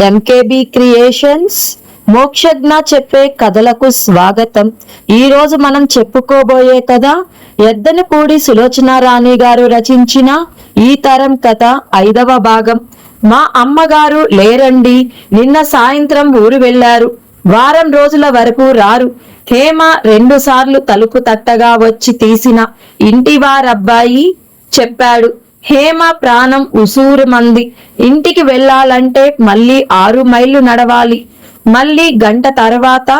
ఎంకేబి creations Mokshagna చెప్పే కథలకు స్వాగతం. ఈ రోజు మనం చెప్పుకోబోయే కథ ఎద్దనపూడి సులోచన రాణి గారు రచించిన ఈ తరం కథ 5వ భాగం. మా అమ్మగారు లేరండి, నిన్న సాయంత్రం ఊరు వెళ్లారు. వారం రోజుల వరకు రారు. హేమ 2 సార్లు తలుపు తట్టగా వచ్చి తీసిన ఇంటివారబ్బాయి చెప్పాడు. హేమ ప్రాణం ఉసూరుమంది. ఇంటికి వెళ్ళాలంటే మళ్ళీ 6 మైళ్ళు నడవాలి. మళ్ళీ గంట తర్వాత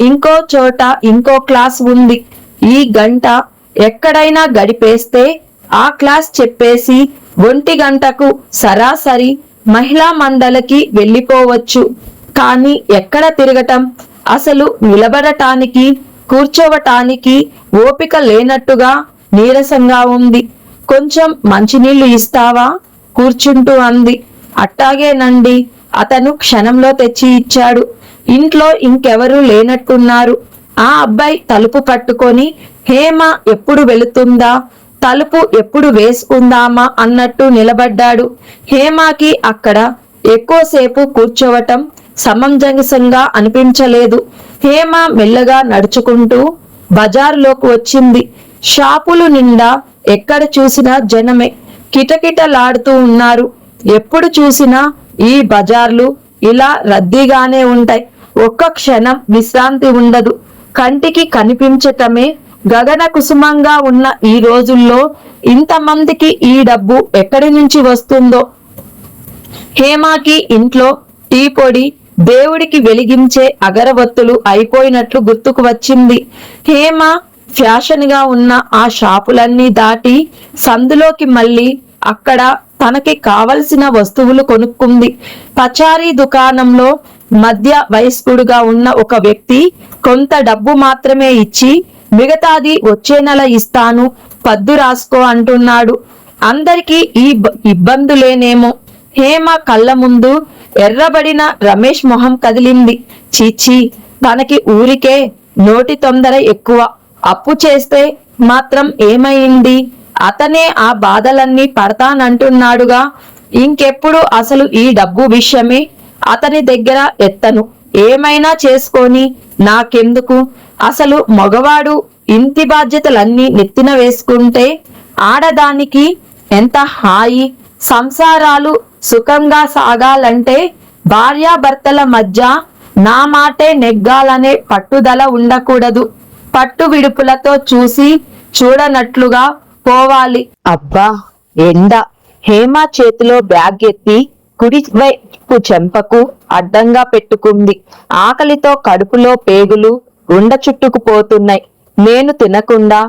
ఇంకో చోట ఇంకో క్లాస్ ఉంది. ఈ గంట ఎక్కడైనా గడిపేస్తే ఆ క్లాస్ చెప్పేసి 1 గంటకు సరాసరి మహిళా మండలికి వెళ్ళిపోవచ్చు. కానీ ఎక్కడ తిరగటం? అసలు నిలబడటానికి కూర్చోవటానికి ఓపిక లేనట్టుగా నీరసంగా ఉంది. కొంచెం మంచినీళ్లు ఇస్తావా? కూర్చుంటూ అంది. అట్టాగేనండి, అతను క్షణంలో తెచ్చి ఇచ్చాడు. ఇంట్లో ఇంకెవరూ లేనట్టున్నారు. ఆ అబ్బాయి తలుపు పట్టుకొని హేమ ఎప్పుడు వెళుతుందా, తలుపు ఎప్పుడు వేసుకుందామా అన్నట్టు నిలబడ్డాడు. హేమకి అక్కడ ఎక్కువసేపు కూర్చోవటం సమంజసంగా అనిపించలేదు. హేమ మెల్లగా నడుచుకుంటూ బజారులోకి వచ్చింది. షాపులు నిండా ఎక్కడ చూసినా జనమే, కిటకిటలాడుతూ ఉన్నారు. ఎప్పుడు చూసినా ఈ బజార్లు ఇలా రద్దీగానే ఉంటాయి. ఒక్క క్షణం విశ్రాంతి ఉండదు. కంటికి కనిపించటమే గగన కుసుమంగా ఉన్న ఈ రోజుల్లో ఇంతమందికి ఈ డబ్బు ఎక్కడి నుంచి వస్తుందో. హేమకి ఇంట్లో టీ పొడి, దేవుడికి వెలిగించే అగరవత్తులు అయిపోయినట్లు గుర్తుకు వచ్చింది. హేమ ఫ్యాషన్ గా ఉన్న ఆ షాపులన్నీ దాటి సందులోకి మళ్ళీ అక్కడ తనకి కావలసిన వస్తువులు కొనుక్కుంది. పచారీ దుకాణంలో మధ్య వయస్కుడుగా ఉన్న ఒక వ్యక్తి కొంత డబ్బు మాత్రమే ఇచ్చి మిగతాది వచ్చే నెల ఇస్తాను, పద్దు రాసుకో అంటున్నాడు. అందరికీ ఈ ఇబ్బందులేనేమో. హేమ కళ్ళ ముందు ఎర్రబడిన రమేష్ మొహం కదిలింది. చీచి, తనకి ఊరికే నోటి తొందర ఎక్కువ. అప్పు చేస్తే మాత్రం ఏమైంది? అతనే ఆ బాధలన్నీ పడతానంటున్నాడుగా. ఇంకెప్పుడు అసలు ఈ డబ్బు విషయమే అతని దగ్గర ఎత్తను. ఏమైనా చేసుకొని నాకెందుకు? అసలు మగవాడు ఇంటి బాధ్యతలన్నీ నెత్తిన వేసుకుంటే ఆడదానికి ఎంత హాయి. సంసారాలు సుఖంగా సాగాలంటే భార్యాభర్తల మధ్య నా మాటే నెగ్గాలనే పట్టుదల ఉండకూడదు. పట్టు విడుపులతో చూసి చూడనట్లుగా పోవాలి. అబ్బా ఎండ! హేమ చేతిలో బ్యాగ్ ఎత్తి కుడి వైపు చెంపకు అడ్డంగా పెట్టుకుంది. ఆకలితో కడుపులో పేగులు ఉండ చుట్టుకుపోతున్నాయి. నేను తినకుండా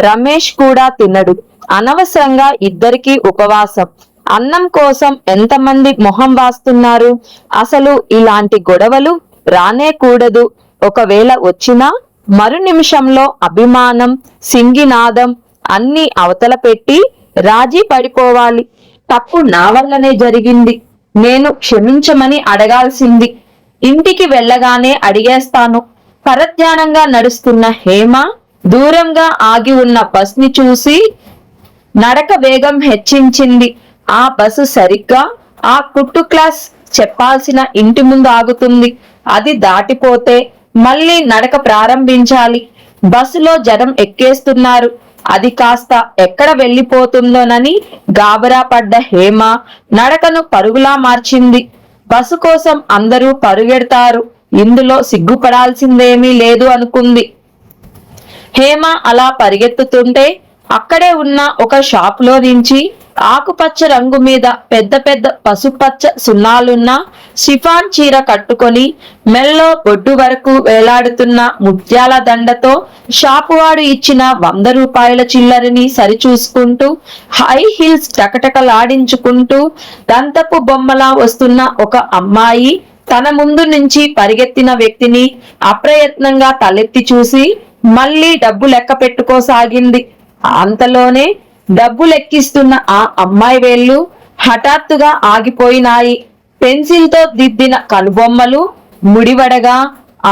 రమేష్ కూడా తినడు. అనవసరంగా ఇద్దరికీ ఉపవాసం. అన్నం కోసం ఎంతమంది మొహం వాస్తున్నారు? అసలు ఇలాంటి గొడవలు రానే కూడదు. ఒకవేళ వచ్చినా మరు నిమిషంలో అభిమానం, సింగినాదం అన్ని అవతల పెట్టి రాజీ పడిపోవాలి. తప్పు నా వల్లనే జరిగింది, నేను క్షమించమని అడగాల్సింది. ఇంటికి వెళ్ళగానే అడిగేస్తాను. పరధ్యానంగా నడుస్తున్న హేమ దూరంగా ఆగి ఉన్న బస్ని చూసి నడక వేగం హెచ్చించింది. ఆ బస్సు సరిగ్గా ఆ కుట్టు క్లాస్ చెప్పాల్సిన ఇంటి ముందు ఆగుతుంది. అది దాటిపోతే మళ్ళీ నడక ప్రారంభించాలి. బస్సులో జనం ఎక్కేస్తున్నారు. అది కాస్త ఎక్కడ వెళ్ళిపోతుందోనని గాబరా పడ్డ హేమ నడకను పరుగులా మార్చింది. బస్సు కోసం అందరూ పరుగెడతారు, ఇందులో సిగ్గుపడాల్సిందేమీ లేదు అనుకుంది. హేమ అలా పరిగెత్తుతుంటే అక్కడే ఉన్న ఒక షాపులో నుంచి ఆకుపచ్చ రంగు మీద పెద్ద పెద్ద పసుపచ్చ సున్నాలున్న షిఫాన్ చీర కట్టుకొని మెల్లో బొడ్డు వరకు వేలాడుతున్న ముత్యాల దండతో షాపువాడు ఇచ్చిన 100 రూపాయల చిల్లరని సరిచూసుకుంటూ హై హీల్స్ టకటకలాడించుకుంటూ దంతపు బొమ్మలా వస్తున్న ఒక అమ్మాయి తన ముందు నుంచి పరిగెత్తిన వ్యక్తిని అప్రయత్నంగా తలెత్తి చూసి మళ్ళీ డబ్బు లెక్క పెట్టుకోసాగింది. అంతలోనే డబ్బు లెక్కిస్తున్న ఆ అమ్మాయి వేళ్లు హఠాత్తుగా ఆగిపోయినాయి. పెన్సిల్తో దిద్దిన కనుబొమ్మలు ముడివడగా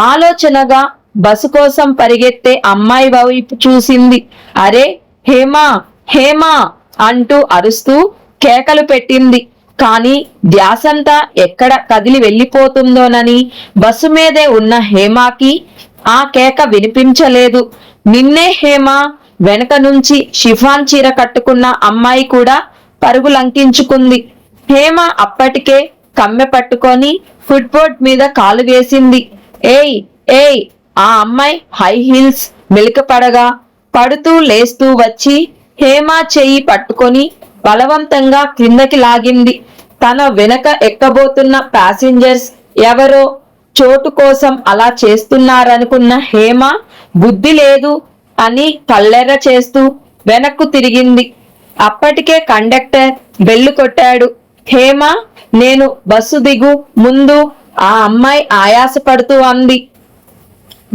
ఆలోచనగా బస్సు కోసం పరిగెత్తే అమ్మాయి వైపు చూసింది. అరే హేమా, హేమా అంటూ అరుస్తూ కేకలు పెట్టింది. కానీ ధ్యాసంతా ఎక్కడ కదిలి వెళ్ళిపోతుందోనని బస్సు మీదే ఉన్న హేమాకి ఆ కేక వినిపించలేదు. నిన్నే హేమ! వెనక నుంచి షిఫాన్ చీర కట్టుకున్న అమ్మాయి కూడా పరుగులంకించుకుంది. హేమ అప్పటికే కమ్మె పట్టుకొని ఫుట్బోర్డ్ మీద కాలు వేసింది. ఏయ్ ఏయ్! ఆ అమ్మాయి హై హీల్స్ మెలికపడగా పడుతూ లేస్తూ వచ్చి హేమ చెయ్యి పట్టుకొని బలవంతంగా క్రిందకి లాగింది. తన వెనక ఎక్కబోతున్న ప్యాసింజర్స్ ఎవరో చోటు కోసం అలా చేస్తున్నారనుకున్న హేమ బుద్ధి లేదు అని కళ్ళెర్ర చేస్తూ వెనక్కు తిరిగింది. అప్పటికే కండక్టర్ బెల్లు కొట్టాడు. హేమ, నేను బస్సు దిగు ముందు, ఆ అమ్మాయి ఆయాసపడుతూ అంది.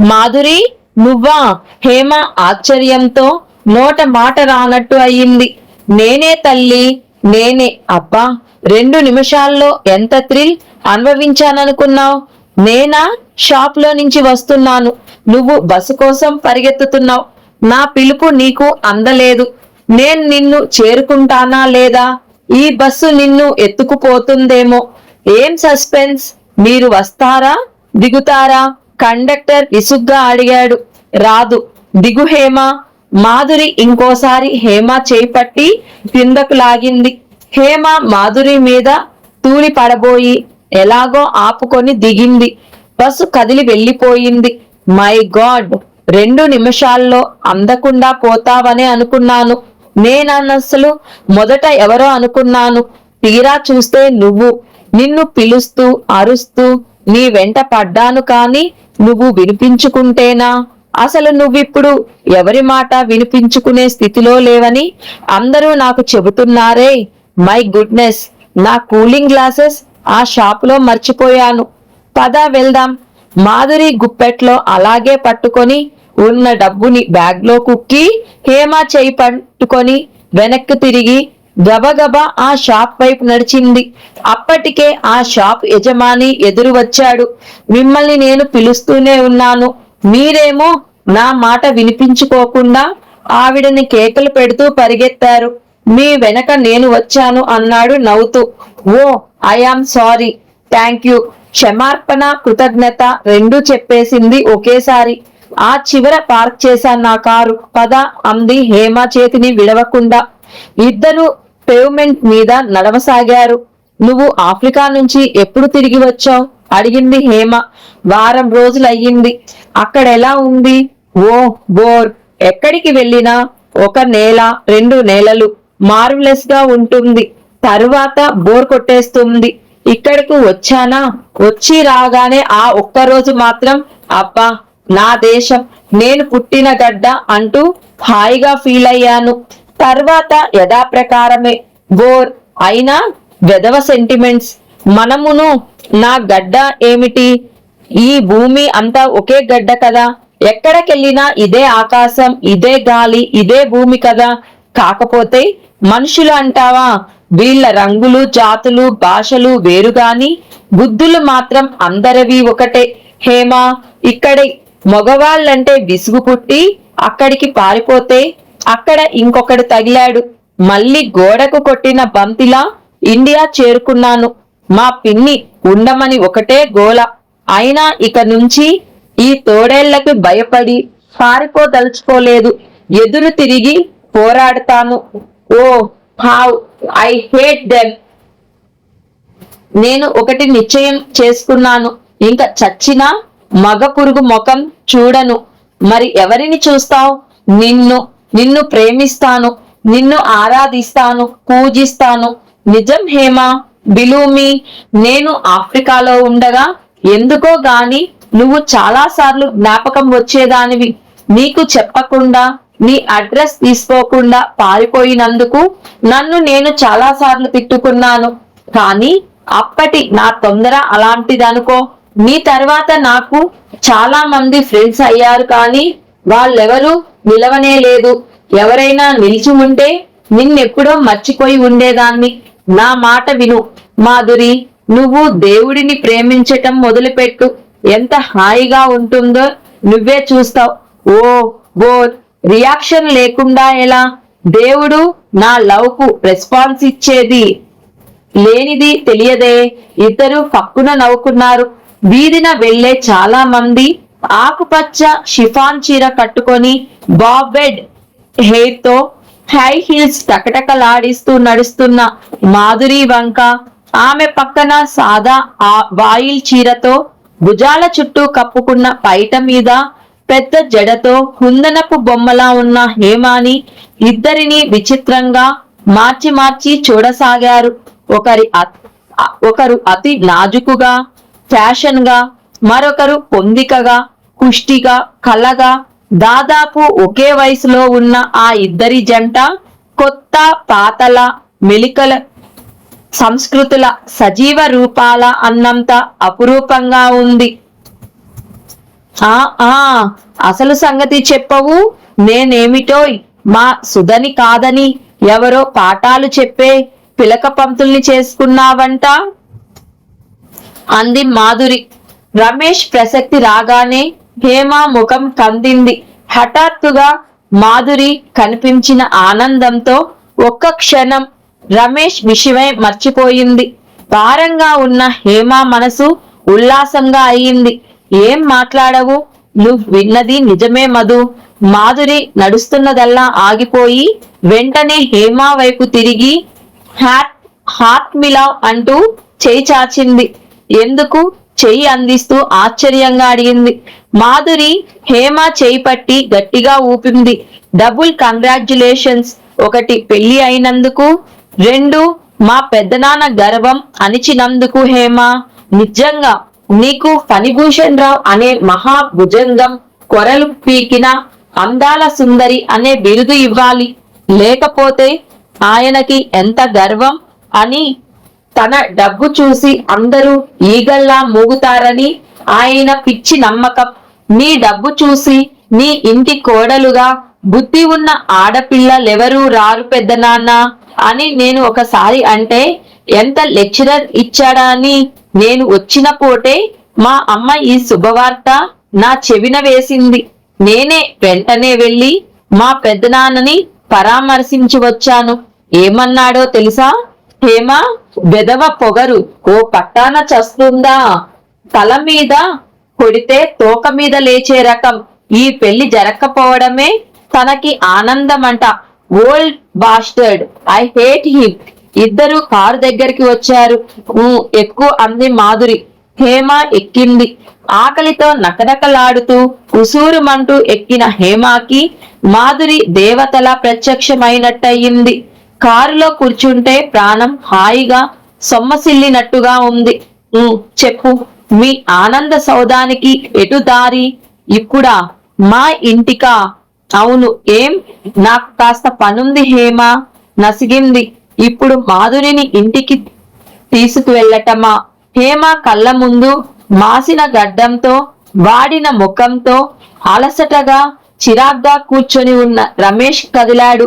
మాధురి, నువ్వా? హేమ ఆశ్చర్యంతో నోట మాట రానట్టు అయ్యింది. నేనే తల్లి, నేనే. అబ్బా, 2 నిమిషాల్లో ఎంత థ్రిల్ అనుభవించాననుకున్నావు? నేనా? షాప్ లో నుంచి వస్తున్నాను, నువ్వు బస్సు కోసం పరిగెత్తుతున్నావు. నా పిలుపు నీకు అందలేదు. నేను నిన్ను చేరుకుంటానా లేదా? ఈ బస్సు నిన్ను ఎత్తుకుపోతుందేమో. ఏం సస్పెన్స్? మీరు వస్తారా దిగుతారా? కండక్టర్ విసుగ్గా అడిగాడు. రాదు, దిగు హేమ. మాధురి ఇంకోసారి హేమ చేపట్టి కిందకు లాగింది. హేమ మాధురి మీద తూలి పడబోయి ఎలాగో ఆపుకొని దిగింది. బస్సు కదిలి వెళ్ళిపోయింది. మై గాడ్, 2 నిమిషాల్లో అందకుండా పోతావనే అనుకున్నాను. నేనసలు మొదట ఎవరో అనుకున్నాను. తీరా చూస్తే నువ్వు. నిన్ను పిలుస్తూ అరుస్తూ నీ వెంట పడ్డాను, కాని నువ్వు వినిపించుకుంటేనా? అసలు నువ్విప్పుడు ఎవరి మాట వినిపించుకునే స్థితిలో లేవని అందరూ నాకు చెబుతున్నారే. మై గుడ్నెస్, నా కూలింగ్ గ్లాసెస్ ఆ షాపులో మర్చిపోయాను. పద వెళ్దాం. మాధురి గుప్పెట్లో అలాగే పట్టుకొని ఉన్న డబ్బుని బ్యాగ్లో కుక్కి హేమ చేయి పట్టుకొని వెనక్కి తిరిగి గబగబా ఆ షాప్ వైపు నడిచింది. అప్పటికే ఆ షాప్ యజమాని ఎదురు వచ్చాడు. మిమ్మల్ని నేను పిలుస్తూనే ఉన్నాను, మీరేమో నా మాట వినిపించుకోకుండా ఆవిడని కేకలు పెడుతూ పరిగెత్తారు. మీ వెనక నేను వచ్చాను అన్నాడు నవ్వుతూ. ఓ, ఐఆమ్ సారీ, థ్యాంక్ యూ. క్షమార్పణ, కృతజ్ఞత రెండూ చెప్పేసింది ఒకేసారి. ఆ చివర పార్క్ చేశాను నా కారు. పద అంది హేమ చేతిని విడవకుండా. ఇద్దరు పేవ్మెంట్ మీద నడవసాగారు. నువ్వు ఆఫ్రికా నుంచి ఎప్పుడు తిరిగి వచ్చావు? అడిగింది హేమ. వారం రోజులయ్యింది. అక్కడెలా ఉంది? ఓ బోర్. ఎక్కడికి వెళ్ళినా 1 నెల 2 నెలలు మార్వెలస్ గా ఉంటుంది, తరువాత బోర్ కొట్టేస్తుంది. ఇక్కడకు వచ్చానా, వచ్చి రాగానే ఆ ఒక్కరోజు మాత్రం అబ్బా, నా దేశం, నేను పుట్టిన గడ్డ అంటూ హాయిగా ఫీల్ అయ్యాను. తర్వాత యథాప్రకారమే బోర్. అయినా వెధవ సెంటిమెంట్స్. మనమును నా గడ్డ ఏమిటి? ఈ భూమి అంతా ఒకే గడ్డ కదా. ఎక్కడికెళ్ళినా ఇదే ఆకాశం, ఇదే గాలి, ఇదే భూమి కదా. కాకపోతే మనుషులు అంటావా, వీళ్ళ రంగులు, జాతులు, భాషలు వేరుగాని బుద్ధులు మాత్రం అందరివి ఒకటే. హేమ, ఇక్కడే మగవాళ్ళంటే విసుగు పుట్టి అక్కడికి పారిపోతే అక్కడ ఇంకొకడు తగిలాడు. మళ్ళీ గోడకు కొట్టిన బంతిలా ఇండియా చేరుకున్నాను. మా పిన్ని ఉండమని ఒకటే గోల. అయినా ఇక నుంచి ఈ తోడేళ్లకు భయపడి పారిపోదలుచుకోలేదు. ఎదురు తిరిగి పోరాడతాను. Oh how I hate them. నేను ఒకటి నిశ్చయం చేసుకున్నాను, ఇంకా చచ్చినా మగ పురుగు ముఖం చూడను. మరి ఎవరిని చూస్తావు? నిన్ను ప్రేమిస్తాను, నిన్ను ఆరాధిస్తాను, పూజిస్తాను. నిజం హేమ, బిలూమి. నేను ఆఫ్రికాలో ఉండగా ఎందుకో గాని నువ్వు చాలా సార్లు జ్ఞాపకం వచ్చేదానివి. నీకు చెప్పకుండా, నీ అడ్రస్ తీసుకోకుండా పారిపోయినందుకు నన్ను నేను చాలా సార్లు తిట్టుకున్నాను. కానీ అప్పటి నా తొందర అలాంటిదనుకో. నీ తర్వాత నాకు చాలా మంది ఫ్రెండ్స్ అయ్యారు, కానీ వాళ్ళెవరూ నిలవనే లేదు. ఎవరైనా నిలిచి ఉంటే నిన్నెప్పుడో మర్చిపోయి ఉండేదాన్ని. నా మాట విను మాధురి. నువ్వు దేవుడిని ప్రేమించటం మొదలుపెట్టు. ఎంత హాయిగా ఉంటుందో నువ్వే చూస్తావు. ఓ బోర్. రియాక్షన్ లేకుండా ఎలా? దేవుడు నా లవ్ కు రెస్పాన్స్ ఇచ్చేది. లేనిది తెలియదే. ఇద్దరు పక్కున నవ్వుకున్నారు. వీధిన వెళ్లే చాలా మంది ఆకుపచ్చ షిఫాన్ చీర కట్టుకొని బాబెడ్ హెయిర్ తో హై హీల్స్ టకటకలాడిస్తూ నడుస్తున్న మాధురి వంక, ఆమె పక్కన సాదా వాయిల్ చీరతో భుజాల చుట్టూ కప్పుకున్న పైట మీద పెద్ద జడతో కుందనపు బొమ్మలా ఉన్న హేమాని ఇద్దరిని విచిత్రంగా మార్చి మార్చి చూడసాగారు. ఒకరు అతి నాజుకుగా ఫ్యాషన్ గా, మరొకరు పొందికగా పుష్టిగా కలగా, దాదాపు ఒకే వయసులో ఉన్న ఆ ఇద్దరి జంట కొత్త పాతల మెలికల సంస్కృతుల సజీవ రూపాల అన్నంత అపురూపంగా ఉంది. ఆ అసలు సంగతి చెప్పవు. నేనేమిటోయ్ మా సుధని కాదని ఎవరో పాఠాలు చెప్పే పిలక పంతుల్ని చేసుకున్నావంట అంది మాధురి. రమేష్ ప్రసక్తి రాగానే హేమ ముఖం కందింది. హఠాత్తుగా మాధురి కనిపించిన ఆనందంతో ఒక్క క్షణం రమేష్ విషయమై మర్చిపోయింది. భారంగా ఉన్న హేమ మనసు ఉల్లాసంగా అయింది. ఏం మాట్లాడవు? నువ్వు విన్నది నిజమే మధు. మాధురి నడుస్తున్నదల్లా ఆగిపోయి వెంటనే హేమ వైపు తిరిగి హార్ట్ మిలావ్ అంటూ చేయి చాచింది. ఎందుకు? చెయ్యి అందిస్తూ ఆశ్చర్యంగా అడిగింది. మాధురి హేమ చేయి పట్టి గట్టిగా ఊపింది. Double congratulations. ఒకటి పెళ్లి అయినందుకు, రెండు మా పెద్దనాన్న గర్వం అణిచినందుకు. హేమ, నిజంగా నీకు ఫణిభూషణ్ రావు అనే మహాభుజంగం కొరలు పీకిన అందాల సుందరి అనే బిరుదు ఇవ్వాలి. లేకపోతే ఆయనకి ఎంత గర్వం అని తన డబ్బు చూసి అందరూ ఈగల్లా మూగుతారని ఆయన పిచ్చి నమ్మకం. నీ డబ్బు చూసి నీ ఇంటి కోడలుగా బుద్ధి ఉన్న ఆడపిల్లలెవరూ రారు పెద్దనాన్న అని నేను ఒకసారి అంటే ఎంత లెక్చరర్ ఇచ్చాడా అని నేను వచ్చిన పోటే మా అమ్మ ఈ శుభవార్త నా చెవిన వేసింది. నేనే వెంటనే వెళ్లి మా పెద్దనాన్నని పరామర్శించి వచ్చాను. ఏమన్నాడో తెలుసా? హేమ, బెదవ పొగరు ఓ పట్టాన చస్తుందా? తల మీద కొడితే తోక మీద లేచే రకం. ఈ పెళ్లి జరగకపోవడమే తనకి ఆనందమంట. Old bastard, I hate him. ఇద్దరు కారు దగ్గరికి వచ్చారు. ఎక్కువ అంది మాధురి. హేమ ఎక్కింది. ఆకలితో నకనకలాడుతూ ఉసూరుమంటూ ఎక్కిన హేమాకి మాధురి దేవతలా ప్రత్యక్షమైనట్టయింది. కారులో కూర్చుంటే ప్రాణం హాయిగా సొమ్మసిల్లినట్టుగా ఉంది. చెప్పు, మీ ఆనంద సౌధానికి ఎటు దారి? ఇప్పుడా? మా ఇంటికా? అవును. ఏం? నాకు కాస్త పనుంది హేమ నసిగింది. ఇప్పుడు మాధురిని ఇంటికి తీసుకువెళ్ళటమా? హేమ కళ్ళ ముందు మాసిన గడ్డంతో వాడిన ముఖంతో అలసటగా చిరాగ్గా కూర్చొని ఉన్న రమేష్ కదిలాడు.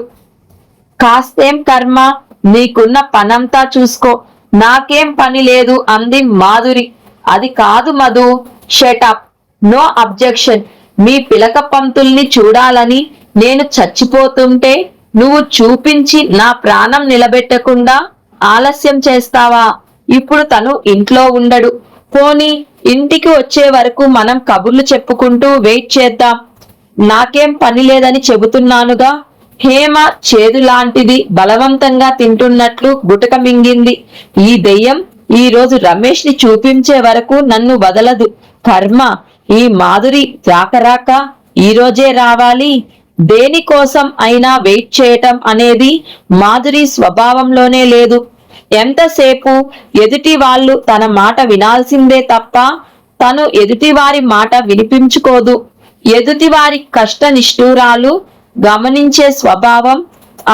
కాస్తేం కర్మ, నీకున్న పనంతా చూసుకో, నాకేం పని లేదు అంది మాధురి. అది కాదు మధు. షటప్. No objection. మీ పిలక పంతుల్ని చూడాలని నేను చచ్చిపోతుంటే నువ్వు చూపించి నా ప్రాణం నిలబెట్టకుండా ఆలస్యం చేస్తావా? ఇప్పుడు తను ఇంట్లో ఉండడు. పోనీ ఇంటికి వచ్చే వరకు మనం కబుర్లు చెప్పుకుంటూ వెయిట్ చేద్దాం. నాకేం పని లేదని చెబుతున్నానుగా. హేమ చేదు లాంటిది బలవంతంగా తింటున్నట్లు గుటక మింగింది. ఈ దెయ్యం ఈ రోజు రమేష్ ని చూపించే వరకు నన్ను వదలదు. కర్మ. ఈ మాధురి రాకరాక ఈ రోజే రావాలి. దేనికోసం అయినా వెయిట్ చేయటం అనేది మాధురి స్వభావంలోనే లేదు. ఎంతసేపు ఎదుటి వాళ్ళు తన మాట వినాల్సిందే తప్ప తను ఎదుటివారి మాట వినిపించుకోదు. ఎదుటివారి కష్ట నిష్ఠూరాలు గమనించే స్వభావం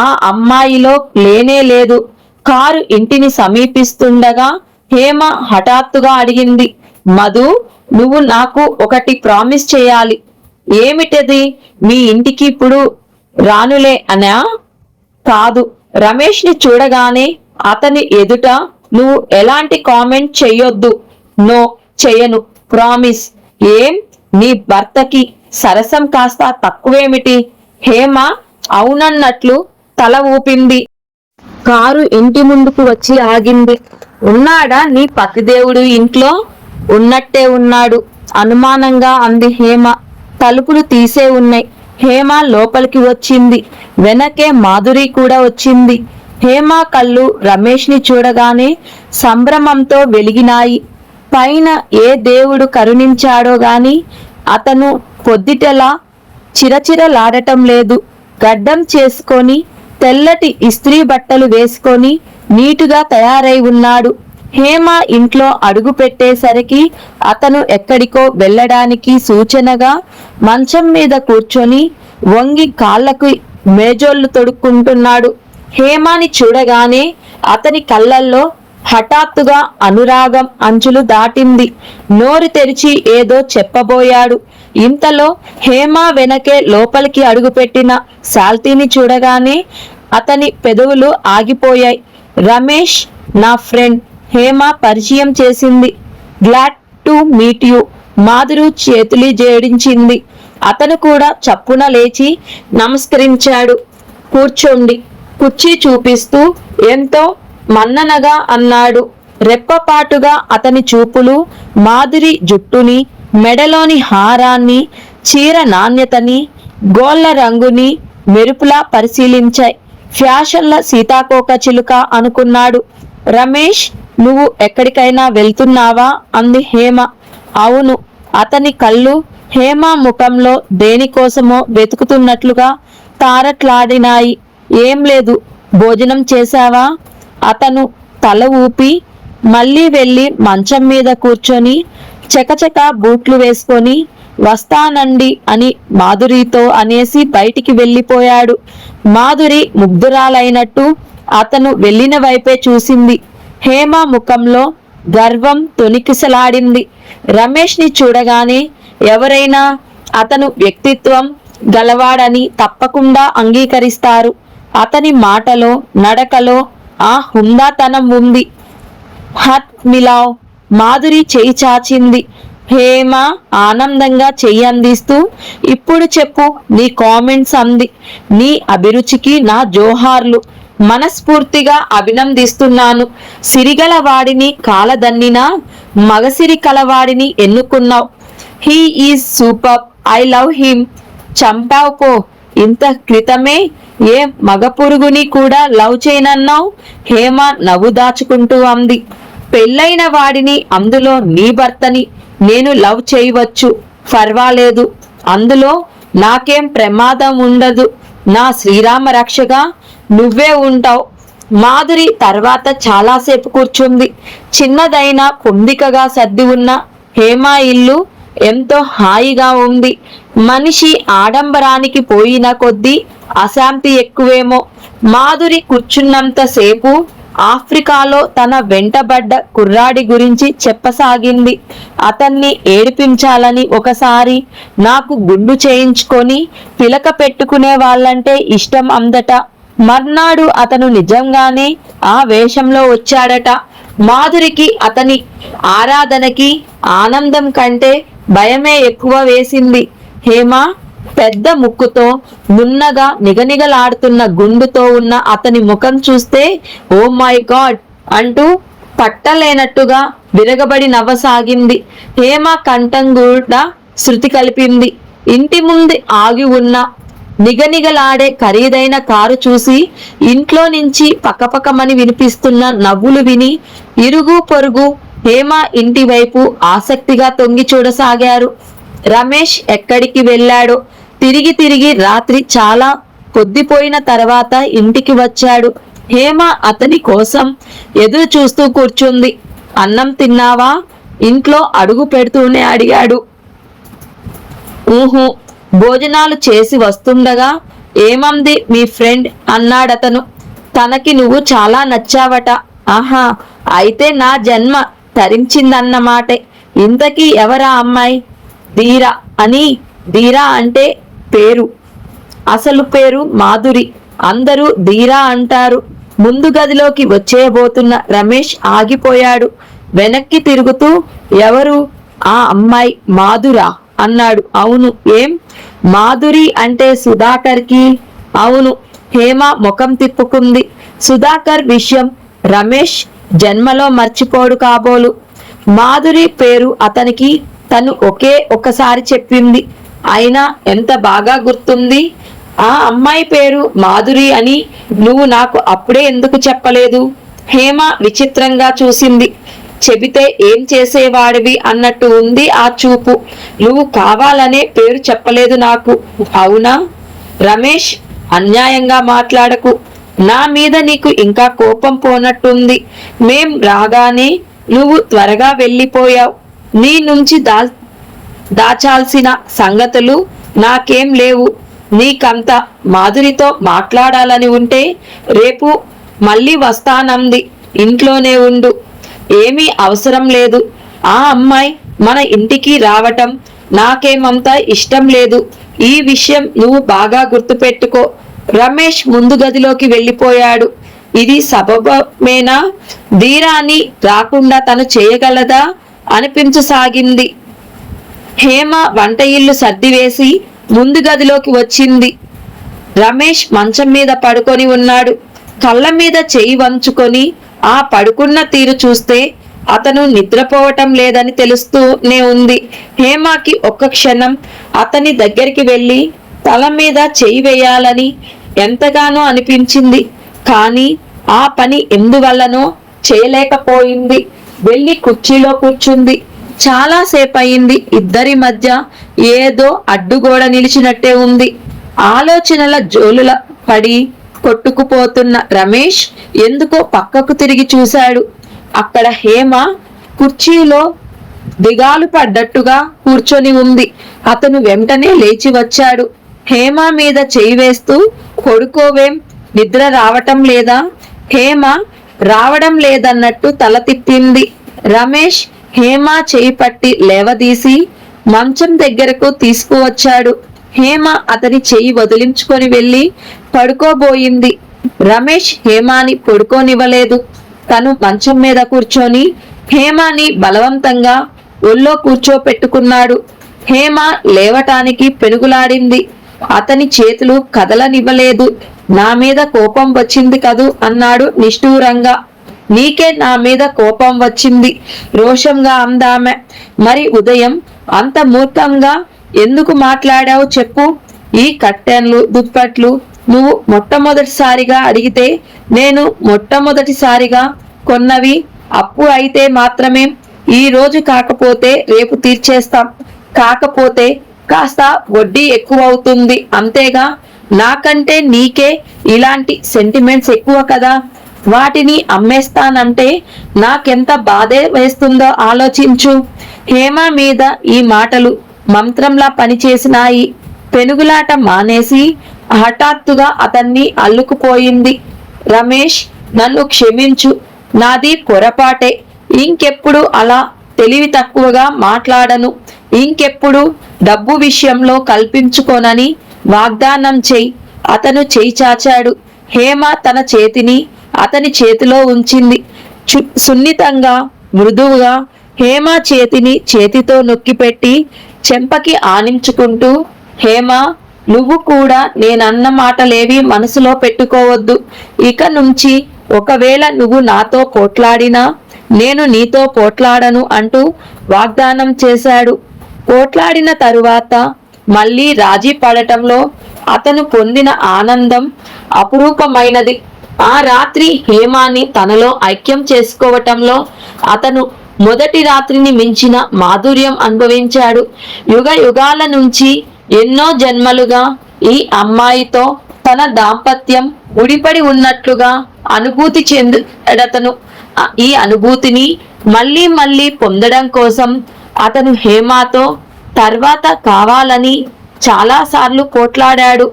ఆ అమ్మాయిలో లేనే లేదు. కారు ఇంటిని సమీపిస్తుండగా హేమ హఠాత్తుగా అడిగింది. మధు, నువ్వు నాకు ఒకటి ప్రామిస్ చేయాలి. ఏమిటది? మీ ఇంటికి ఇప్పుడు రానులే అనా? కాదు. రమేష్ ని చూడగానే అతని ఎదుట నువ్వు ఎలాంటి కామెంట్ చెయ్యొద్దు. నో, చెయ్యను. ప్రామిస్. ఏం? నీ భర్తకి సరసం కాస్త తక్కువేమిటి? హేమ అవునన్నట్లు తల ఊపింది. కారు ఇంటి ముందుకు వచ్చి ఆగింది. ఉన్నాడా నీ పతిదేవుడు ఇంట్లో? ఉన్నట్టే ఉన్నాడు అనుమానంగా అంది హేమ. తలుపులు తీసే ఉన్నాయి. హేమ లోపలికి వచ్చింది. వెనకే మాధురి కూడా వచ్చింది. హేమ కళ్ళు రమేష్ ని చూడగానే సంభ్రమంతో వెలిగినాయి. పైన ఏ దేవుడు కరుణించాడో గాని అతను పొద్దుటలా చిరచిరలాడటం లేదు. గడ్డం చేసుకొని తెల్లటి ఇస్త్రీ బట్టలు వేసుకొని నీటుగా తయారై ఉన్నాడు. హేమ ఇంట్లో అడుగు పెట్టేసరికి అతను ఎక్కడికో వెళ్ళడానికి సూచనగా మంచం మీద కూర్చొని వంగి కాళ్లకు మేజోళ్లు తొడుక్కుంటున్నాడు. హేమాని చూడగానే అతని కళ్ళల్లో హఠాత్తుగా అనురాగం అంచులు దాటింది. నోరు తెరిచి ఏదో చెప్పబోయాడు. ఇంతలో హేమ వెనకే లోపలికి అడుగుపెట్టిన శాల్తీని చూడగానే అతని పెదవులు ఆగిపోయాయి. రమేష్, నా ఫ్రెండ్ హేమ పరిచయం చేసింది. Glad to meet you. మాధురు చేతులు జేడించింది. అతను కూడా చప్పున లేచి నమస్కరించాడు. కూర్చోండి, కుర్చీ చూపిస్తూ ఎంతో మన్ననగా అన్నాడు. రెప్పపాటుగా అతని చూపులు మాధురి జుట్టుని, మెడలోని హారాన్ని, చీర నాణ్యతని, గోళ్ల రంగుని మెరుపులా పరిశీలించాయి. ఫ్యాషన్ల సీతాకోక చిలుక అనుకున్నాడు. రమేష్, నువ్వు ఎక్కడికైనా వెళ్తున్నావా అంది హేమ. అవును. అతని కళ్ళు హేమ ముఖంలో దేనికోసమో వెతుకుతున్నట్లుగా తారట్లాడినాయి. ఏం లేదు. భోజనం చేశావా? అతను తల ఊపి మళ్ళీ వెళ్ళి మంచం మీద కూర్చొని చకచక బూట్లు వేసుకొని వస్తానండి అని మాధురితో అనేసి బయటికి వెళ్ళిపోయాడు. మాధురి ముగ్ధురాలైనట్టు అతను వెళ్ళిన వైపే చూసింది. హేమ ముఖంలో గర్వం తొణికిసలాడింది. రమేష్ ని చూడగానే ఎవరైనా అతను వ్యక్తిత్వం గలవాడని తప్పకుండా అంగీకరిస్తారు. అతని మాటలో, నడకలో ఆ హుందాతనం ఉంది. హత్ మిలావ్. మాధురి చేయి చాచింది. హేమ ఆనందంగా చెయ్యి అందిస్తూ, ఇప్పుడు చెప్పు నీ కామెంట్స్ అంది. నీ అభిరుచికి నా జోహార్లు. మనస్ఫూర్తిగా అభినందిస్తున్నాను. సిరిగల వాడిని కాలదన్నినా మగసిరి కలవాడిని ఎన్నుకున్నావు. He is super. I love him. చంపావు పో. ఇంత క్రితమే ఏ మగ పురుగుని కూడా లవ్ చేయనన్నావు. హేమ నవ్వు దాచుకుంటూ అంది. పెళ్ళైన వాడిని, అందులో నీ భర్తని నేను లవ్ చేయవచ్చు. పర్వాలేదు. అందులో నాకేం ప్రమాదం ఉండదు. నా శ్రీరామ రక్షగా నువ్వే ఉంటావు. మాధురి తర్వాత చాలాసేపు కూర్చుంది. చిన్నదైన పొందికగా సర్ది ఉన్న హేమ ఇల్లు ఎంతో హాయిగా ఉంది. మనిషి ఆడంబరానికి పోయిన కొద్దీ అశాంతి ఎక్కువేమో. మాధురి కూర్చున్నంతసేపు ఆఫ్రికాలో తన వెంటబడ్డ కుర్రాడి గురించి చెప్పసాగింది. అతన్ని ఏడిపించాలని ఒకసారి నాకు గుండు చేయించుకొని పిలక పెట్టుకునే వాళ్ళంటే ఇష్టం అందట. మర్నాడు అతను నిజంగానే ఆ వేషంలో వచ్చాడట. మాధురికి అతని ఆరాధనకి ఆనందం కంటే భయమే ఎక్కువ వేసింది. హేమ పెద్ద ముక్కుతో నున్నగా నిగనిగలాడుతున్న గుండుతో ఉన్న అతని ముఖం చూస్తే ఓ మై గాడ్ అంటూ పట్టలేనట్టుగా విరగబడి నవ్వసాగింది. హేమ కంఠం కూడా శృతి కలిపింది. ఇంటి ముందు ఆగి ఉన్న నిగనిగలాడే ఖరీదైన కారు చూసి ఇంట్లో నుంచి పక్కపక్కమని వినిపిస్తున్న నవ్వులు విని ఇరుగు పొరుగు హేమ ఇంటి వైపు ఆసక్తిగా తొంగి చూడసాగారు. రమేష్ ఎక్కడికి వెళ్ళాడో. తిరిగి తిరిగి రాత్రి చాలా పొద్దుపోయిన తర్వాత ఇంటికి వచ్చాడు. హేమ అతని కోసం ఎదురు చూస్తూ కూర్చుంది. అన్నం తిన్నావా? ఇంట్లో అడుగు పెడుతూనే అడిగాడు. ఊహు. భోజనాలు చేసి వస్తుండగా ఏమంది మీ ఫ్రెండ్ అన్నాడతను. తనకి నువ్వు చాలా నచ్చావట. ఆహా, అయితే నా జన్మ తరించిందన్నమాటే. ఇంతకీ ఎవరా అమ్మాయి? ధీరా అని. ధీరా అంటే పేరు. అసలు పేరు మాధురి. అందరూ ధీరా అంటారు. ముందు గదిలోకి వచ్చేయబోతున్న రమేష్ ఆగిపోయాడు. వెనక్కి తిరుగుతూ ఎవరు? ఆ అమ్మాయి మాధురా అన్నాడు. అవును. ఏం? మాధురి అంటే సుధాకర్కి? అవును. హేమ ముఖం తిప్పుకుంది. సుధాకర్ విషయం రమేష్ జన్మలో మర్చిపోడు కాబోలు. మాధురి పేరు అతనికి తను ఒక్కసారి చెప్పింది. అయినా ఎంత బాగా గుర్తుంది. ఆ అమ్మాయి పేరు మాధురి అని నువ్వు నాకు అప్పుడే ఎందుకు చెప్పలేదు? హేమ విచిత్రంగా చూసింది. చెబితే ఏం చేసేవాడివి అన్నట్టు ఉంది ఆ చూపు. నువ్వు కావాలనే పేరు చెప్పలేదు నాకు. అవునా? రమేష్, అన్యాయంగా మాట్లాడకు. నా మీద నీకు ఇంకా కోపం పోనట్టుంది. మేం రాగానే నువ్వు త్వరగా వెళ్ళిపోయావు. నీ నుంచి దాచాల్సిన సంగతులు నాకేం లేవు. నీకంత మాధురితో మాట్లాడాలని ఉంటే రేపు మళ్ళీ వస్తానంది. ఇంట్లోనే ఉండు. ఏమీ అవసరం లేదు. ఆ అమ్మాయి మన ఇంటికి రావటం నాకేమంత ఇష్టం లేదు. ఈ విషయం నువ్వు బాగా గుర్తుపెట్టుకో. రమేష్ ముందు గదిలోకి వెళ్ళిపోయాడు. ఇది సబబమేనా? ధీరాని రాకుండా తను చేయగలదా అనిపించసాగింది. హేమ వంట ఇల్లు సర్దివేసి ముందు గదిలోకి వచ్చింది. రమేష్ మంచం మీద పడుకొని ఉన్నాడు. కళ్ళ మీద చేయి వంచుకొని ఆ పడుకున్న తీరు చూస్తే అతను నిద్రపోవటం లేదని తెలుస్తూనే ఉంది. హేమకి ఒక్క క్షణం అతని దగ్గరికి వెళ్ళి తల మీద చేయి వేయాలని ఎంతగానో అనిపించింది. కానీ ఆ పని ఎందువల్లనో చేయలేకపోయింది. వెళ్ళి కుర్చీలో కూర్చుంది. చాలాసేపు అయింది. ఇద్దరి మధ్య ఏదో అడ్డుగోడ నిలిచినట్టే ఉంది. ఆలోచనల జోలుల పడి కొట్టుకుపోతున్న రమేష్ ఎందుకో పక్కకు తిరిగి చూశాడు. అక్కడ హేమ కుర్చీలో దిగాలు పడ్డట్టుగా కూర్చొని ఉంది. అతను వెంటనే లేచి వచ్చాడు. హేమ మీద చేయి వేస్తూ, కొడుకోవేం, నిద్ర రావటం లేదా? హేమ రావడం లేదన్నట్టు తల తిప్పింది. రమేష్ హేమ చేయి పట్టి లేవదీసి మంచం దగ్గరకు తీసుకువచ్చాడు. హేమ అతని చెయ్యి వదిలించుకొని వెళ్ళి పడుకోబోయింది. రమేష్ హేమాని పడుకోనివ్వలేదు. తను మంచం మీద కూర్చొని హేమాని బలవంతంగా ఒళ్ళో కూర్చోపెట్టుకున్నాడు. హేమ లేవటానికి పెనుగులాడింది. అతని చేతులు కదలనివ్వలేదు. నా మీద కోపం వచ్చింది కదూ అన్నాడు నిష్ఠూరంగా. నీకే నా మీద కోపం వచ్చింది, రోషంగా అందామె. మరి ఉదయం అంత మూర్ఖంగా ఎందుకు మాట్లాడావు చెప్పు? ఈ కట్టెన్లు, దుప్పట్లు నువ్వు మొట్టమొదటిసారిగా అడిగితే నేను మొట్టమొదటిసారిగా కొన్నవి. అప్పు అయితే మాత్రమే. ఈ రోజు కాకపోతే రేపు తీర్చేస్తాం. కాకపోతే కాస్త వడ్డీ ఎక్కువ అవుతుంది అంతేగా. నాకంటే నీకే ఇలాంటి సెంటిమెంట్స్ ఎక్కువ కదా. వాటిని అమ్మేస్తానంటే నాకెంత బాధే వేస్తుందో ఆలోచించు. హేమ మీద ఈ మాటలు మంత్రంలా పనిచేసినాయి. పెనుగులాట మానేసి హఠాత్తుగా అతన్ని అల్లుకుపోయింది. రమేష్, నన్ను క్షమించు. నాది పొరపాటే. ఇంకెప్పుడు అలా తెలివి తక్కువగా మాట్లాడను. ఇంకెప్పుడు డబ్బు విషయంలో కల్పించుకోనని వాగ్దానం చెయ్యి. అతను చెయ్యి చాచాడు. హేమ తన చేతిని అతని చేతిలో ఉంచింది. సున్నితంగా, మృదువుగా హేమ చేతిని చేతితో నొక్కిపెట్టి చెంపకి ఆనించుకుంటూ, హేమ, నువ్వు కూడా నేనన్న మాటలేవి మనసులో పెట్టుకోవద్దు. ఇక నుంచి ఒకవేళ నువ్వు నాతో పోట్లాడినా నేను నీతో పోట్లాడను అంటూ వాగ్దానం చేశాడు. పోట్లాడిన తరువాత మళ్ళీ రాజీ పడటంలో అతను పొందిన ఆనందం అపురూపమైనది. ఆ రాత్రి హేమాని తనలో ఐక్యం చేసుకోవటంలో అతను మొదటి రాత్రిని మించిన మాధుర్యం అనుభవించాడు. యుగ యుగాల నుంచి ఎన్నో జన్మలుగా ఈ అమ్మాయితో తన దాంపత్యం ముడిపడి ఉన్నట్లుగా అనుభూతి చెందడతను. ఈ అనుభూతిని మళ్ళీ మళ్ళీ పొందడం కోసం అతను హేమతో తర్వాత కావాలని చాలాసార్లు పోట్లాడాడు.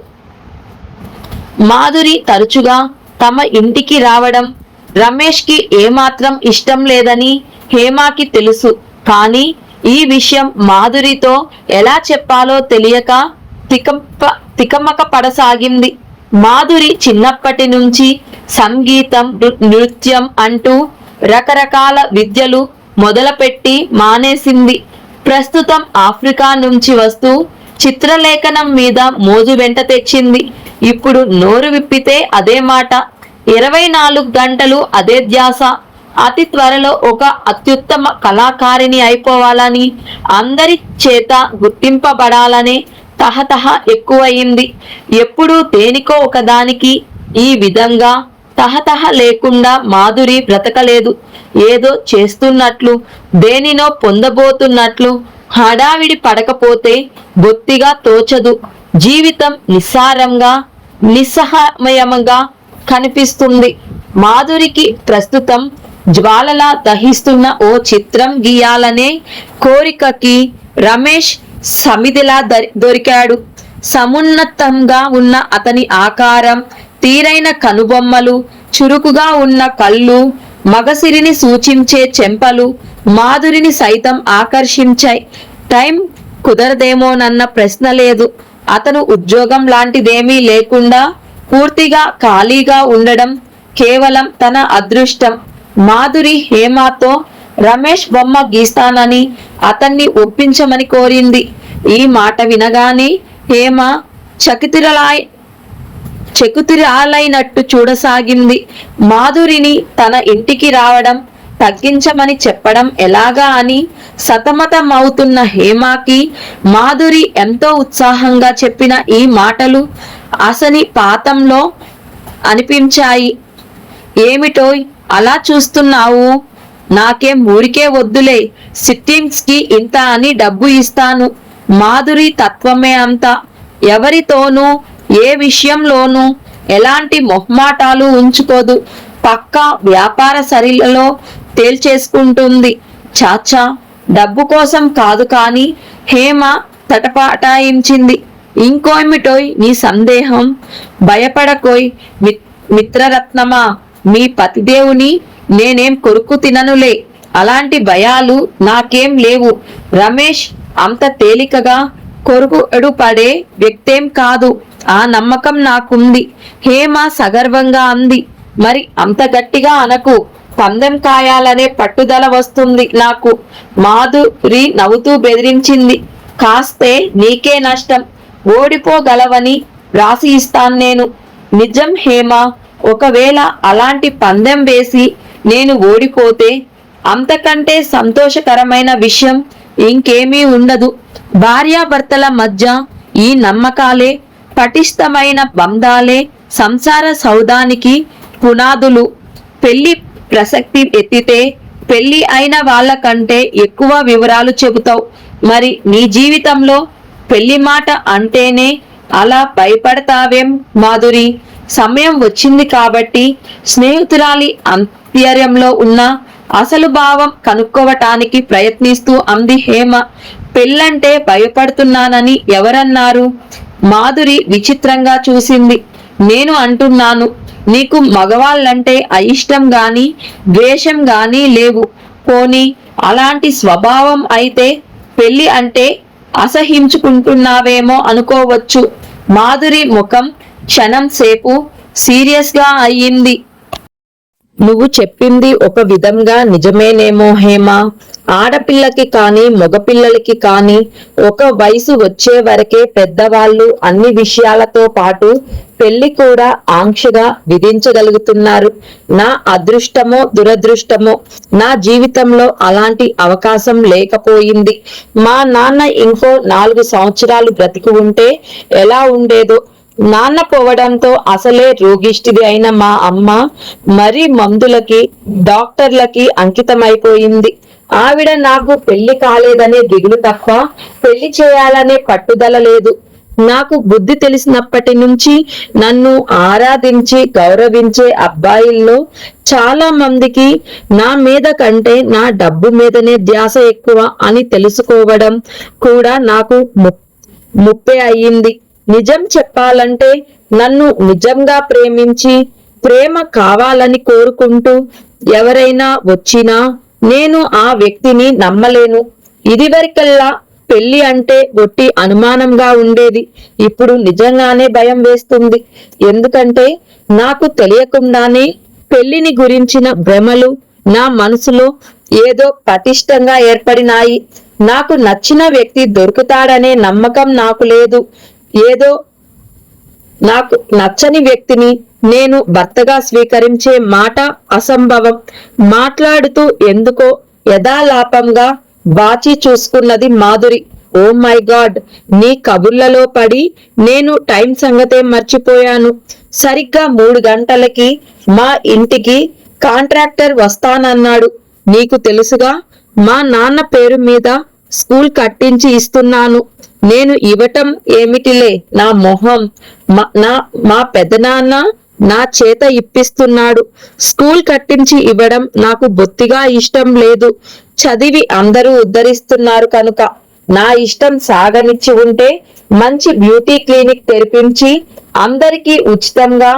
మాధురి తరచుగా తమ ఇంటికి రావడం రమేష్కి ఏమాత్రం ఇష్టం లేదని హేమకి తెలుసు. కానీ ఈ విషయం మాధురితో ఎలా చెప్పాలో తెలియక తికమక పడసాగింది. మాధురి చిన్నప్పటి నుంచి సంగీతం, నృత్యం అంటూ రకరకాల విద్యలు మొదలుపెట్టి మానేసింది. ప్రస్తుతం ఆఫ్రికా నుంచి వస్తూ చిత్రలేఖనం మీద మోజు వెంట తెచ్చింది. ఇప్పుడు నోరు విప్పితే అదే మాట. 24 గంటలు అదే ధ్యాస. అతి త్వరలో ఒక అత్యుత్తమ కళాకారిణి అయిపోవాలని, అందరి చేత గుర్తింపబడాలనే తహతహ ఎక్కువయింది. ఎప్పుడూ దేనికో ఒకదానికి ఈ విధంగా తహతహ లేకుండా మాధురి బ్రతకలేదు. ఏదో చేస్తున్నట్లు, దేనినో పొందబోతున్నట్లు హడావిడి పడకపోతే బొత్తిగా తోచదు. జీవితం నిస్సారంగా, నిస్సహాయముగా కనిపిస్తుంది. మాధురికి ప్రస్తుతం జ్వాలలా దహిస్తున్న ఓ చిత్రం గీయాలనే కోరికకి రమేష్ సమిధిలా దొరికాడు. సమున్నతంగా ఉన్న అతని ఆకారం, తీరైన కనుబొమ్మలు, చురుకుగా ఉన్న కళ్ళు, మగసిరిని సూచించే చెంపలు మాధురిని సైతం ఆకర్షించాయి. టైం కుదరదేమోనన్న ప్రశ్న లేదు. అతను ఉద్యోగం లాంటిదేమీ లేకుండా పూర్తిగా ఖాళీగా ఉండడం కేవలం తన అదృష్టం. మాధురి హేమతో రమేష్ బొమ్మ గీస్తానని అతన్ని ఒప్పించమని కోరింది. ఈ మాట వినగానే హేమ చకుతురాలైనట్టు చూడసాగింది. మాధురిని తన ఇంటికి రావడం తగ్గించమని చెప్పడం ఎలాగా అని సతమతమవుతున్న హేమకి మాధురి ఎంతో ఉత్సాహంగా చెప్పిన ఈ మాటలు అసని పాతంలో అనిపించాయి. ఏమిటోయ్ అలా చూస్తున్నావు? నాకేం ఊరికే వద్దులే, సిట్టింగ్స్ కి ఇంత అని డబ్బు ఇస్తాను. మాధురి తత్వమే అంత. ఎవరితోనూ ఏ విషయంలోనూ ఎలాంటి మొహమాటాలు ఉంచుకోదు. పక్కా వ్యాపార సరిలో తేల్చేసుకుంటుంది. చాచా, డబ్బు కోసం కాదు కానీ హేమ తటపాటాయించింది. ఇంకోమిటోయ్ నీ సందేహం? భయపడకోయ్ మిత్రరత్నమా, మీ పతిదేవుని నేనేం కొరుకు తిననులే. అలాంటి భయాలు నాకేం లేవు. రమేష్ అంత తేలికగా కొరుకుడు పడే వ్యక్తేం కాదు. ఆ నమ్మకం నాకుంది. హేమ సగర్వంగా అంది. మరి అంత గట్టిగా అనకు, పందెం కాయాలనే పట్టుదల వస్తుంది నాకు. మాధురి నవ్వుతూ బెదిరించింది. కాస్తే నీకే నష్టం. ఓడిపోగలవని రాసి ఇస్తాను నేను. నిజం హేమ, ఒకవేళ అలాంటి పందెం వేసి నేను ఓడిపోతే అంతకంటే సంతోషకరమైన విషయం ఇంకేమీ ఉండదు. భార్యాభర్తల మధ్య ఈ నమ్మకాలే, పటిష్టమైన బంధాలే సంసార సౌధానికి పునాదులు. పెళ్లి ప్రసక్తి ఎత్తితే పెళ్లి అయిన వాళ్ళకంటే ఎక్కువ వివరాలు చెబుతావు. మరి నీ జీవితంలో పెళ్లి మాట అంటేనే అలా భయపడతావేం మాధురి? సమయం వచ్చింది కాబట్టి స్నేహితురాలి అంతర్యంలో ఉన్న అసలు భావం కనుక్కోవటానికి ప్రయత్నిస్తూ అంది హేమ. పెళ్ళంటే భయపడుతున్నానని ఎవరన్నారు? మాధురి విచిత్రంగా చూసింది. నేను అంటున్నాను, నీకు మగవాళ్ళంటే అయిష్టం గాని ద్వేషం గాని లేవు. పోనీ అలాంటి స్వభావం అయితే పెళ్లి అంటే అసహించుకుంటున్నావేమో అనుకోవచ్చు. మాధురి ముఖం క్షణం సేపు సీరియస్ గా అయ్యింది. నువ్వు చెప్పింది ఒక విధంగా నిజమేనేమో హేమ. ఆడపిల్లకి కాని మగపిల్లలకి కాని ఒక వయసు వచ్చే వరకే పెద్దవాళ్ళు అన్ని విషయాలతో పాటు పెళ్లి కూడా ఆంక్షగా విధించగలుగుతున్నారు. నా అదృష్టమో దురదృష్టమో నా జీవితంలో అలాంటి అవకాశం లేకపోయింది. మా నాన్న ఇంకో 4 సంవత్సరాలు బ్రతికి ఉంటే ఎలా ఉండేదో. నాన్న పోవడంతో అసలే రోగిష్టిది అయిన మా అమ్మ మరీ మందులకి డాక్టర్లకి అంకితమైపోయింది. ఆవిడ నాకు పెళ్లి కాలేదనే దిగులు తప్ప పెళ్లి చేయాలనే పట్టుదల లేదు. నాకు బుద్ధి తెలిసినప్పటి నుంచి నన్ను ఆరాధించి గౌరవించే అబ్బాయిల్లో చాలా మందికి నా మీద కంటే నా డబ్బు మీదనే ధ్యాస ఎక్కువ అని తెలుసుకోవడం కూడా నాకు ముప్పే అయ్యింది. నిజం చెప్పాలంటే నన్ను నిజంగా ప్రేమించి ప్రేమ కావాలని కోరుకుంటూ ఎవరైనా వచ్చినా నేను ఆ వ్యక్తిని నమ్మలేను. ఇదివరకల్లా పెళ్లి అంటే ఒట్టి అనుమానంగా ఉండేది. ఇప్పుడు నిజంగానే భయం వేస్తుంది. ఎందుకంటే నాకు తెలియకుండానే పెళ్లిని గురించిన భ్రమలు నా మనసులో ఏదో పటిష్టంగా ఏర్పడినాయి. నాకు నచ్చిన వ్యక్తి దొరుకుతాడనే నమ్మకం నాకు లేదు. ఏదో నాకు నచ్చని వ్యక్తిని నేను భర్తగా స్వీకరించే మాట అసంభవం. మాట్లాడుతూ ఎందుకో యథాలాపంగా బాచి చూసుకున్నది మాధురి. ఓ మై గాడ్, నీ కబుర్లలో పడి నేను టైం సంగతే మర్చిపోయాను. సరిగ్గా 3 గంటలకి మా ఇంటికి కాంట్రాక్టర్ వస్తానన్నాడు. నీకు తెలుసుగా, మా నాన్న పేరు మీద స్కూల్ కట్టించి ఇస్తున్నాను. నేను ఇవ్వటం ఏమిటిలే, నా మొహం. మా పెదనాన్న నా చేత ఇప్పిస్తున్నాడు. స్కూల్ కట్టించి ఇవ్వడం నాకు బొత్తిగా ఇష్టం లేదు. చదివి అందరూ ఉద్ధరిస్తున్నారు కనుక. నా ఇష్టం సాగనిచ్చి ఉంటే మంచి బ్యూటీ క్లినిక్ తెరిపించి అందరికీ ఉచితంగా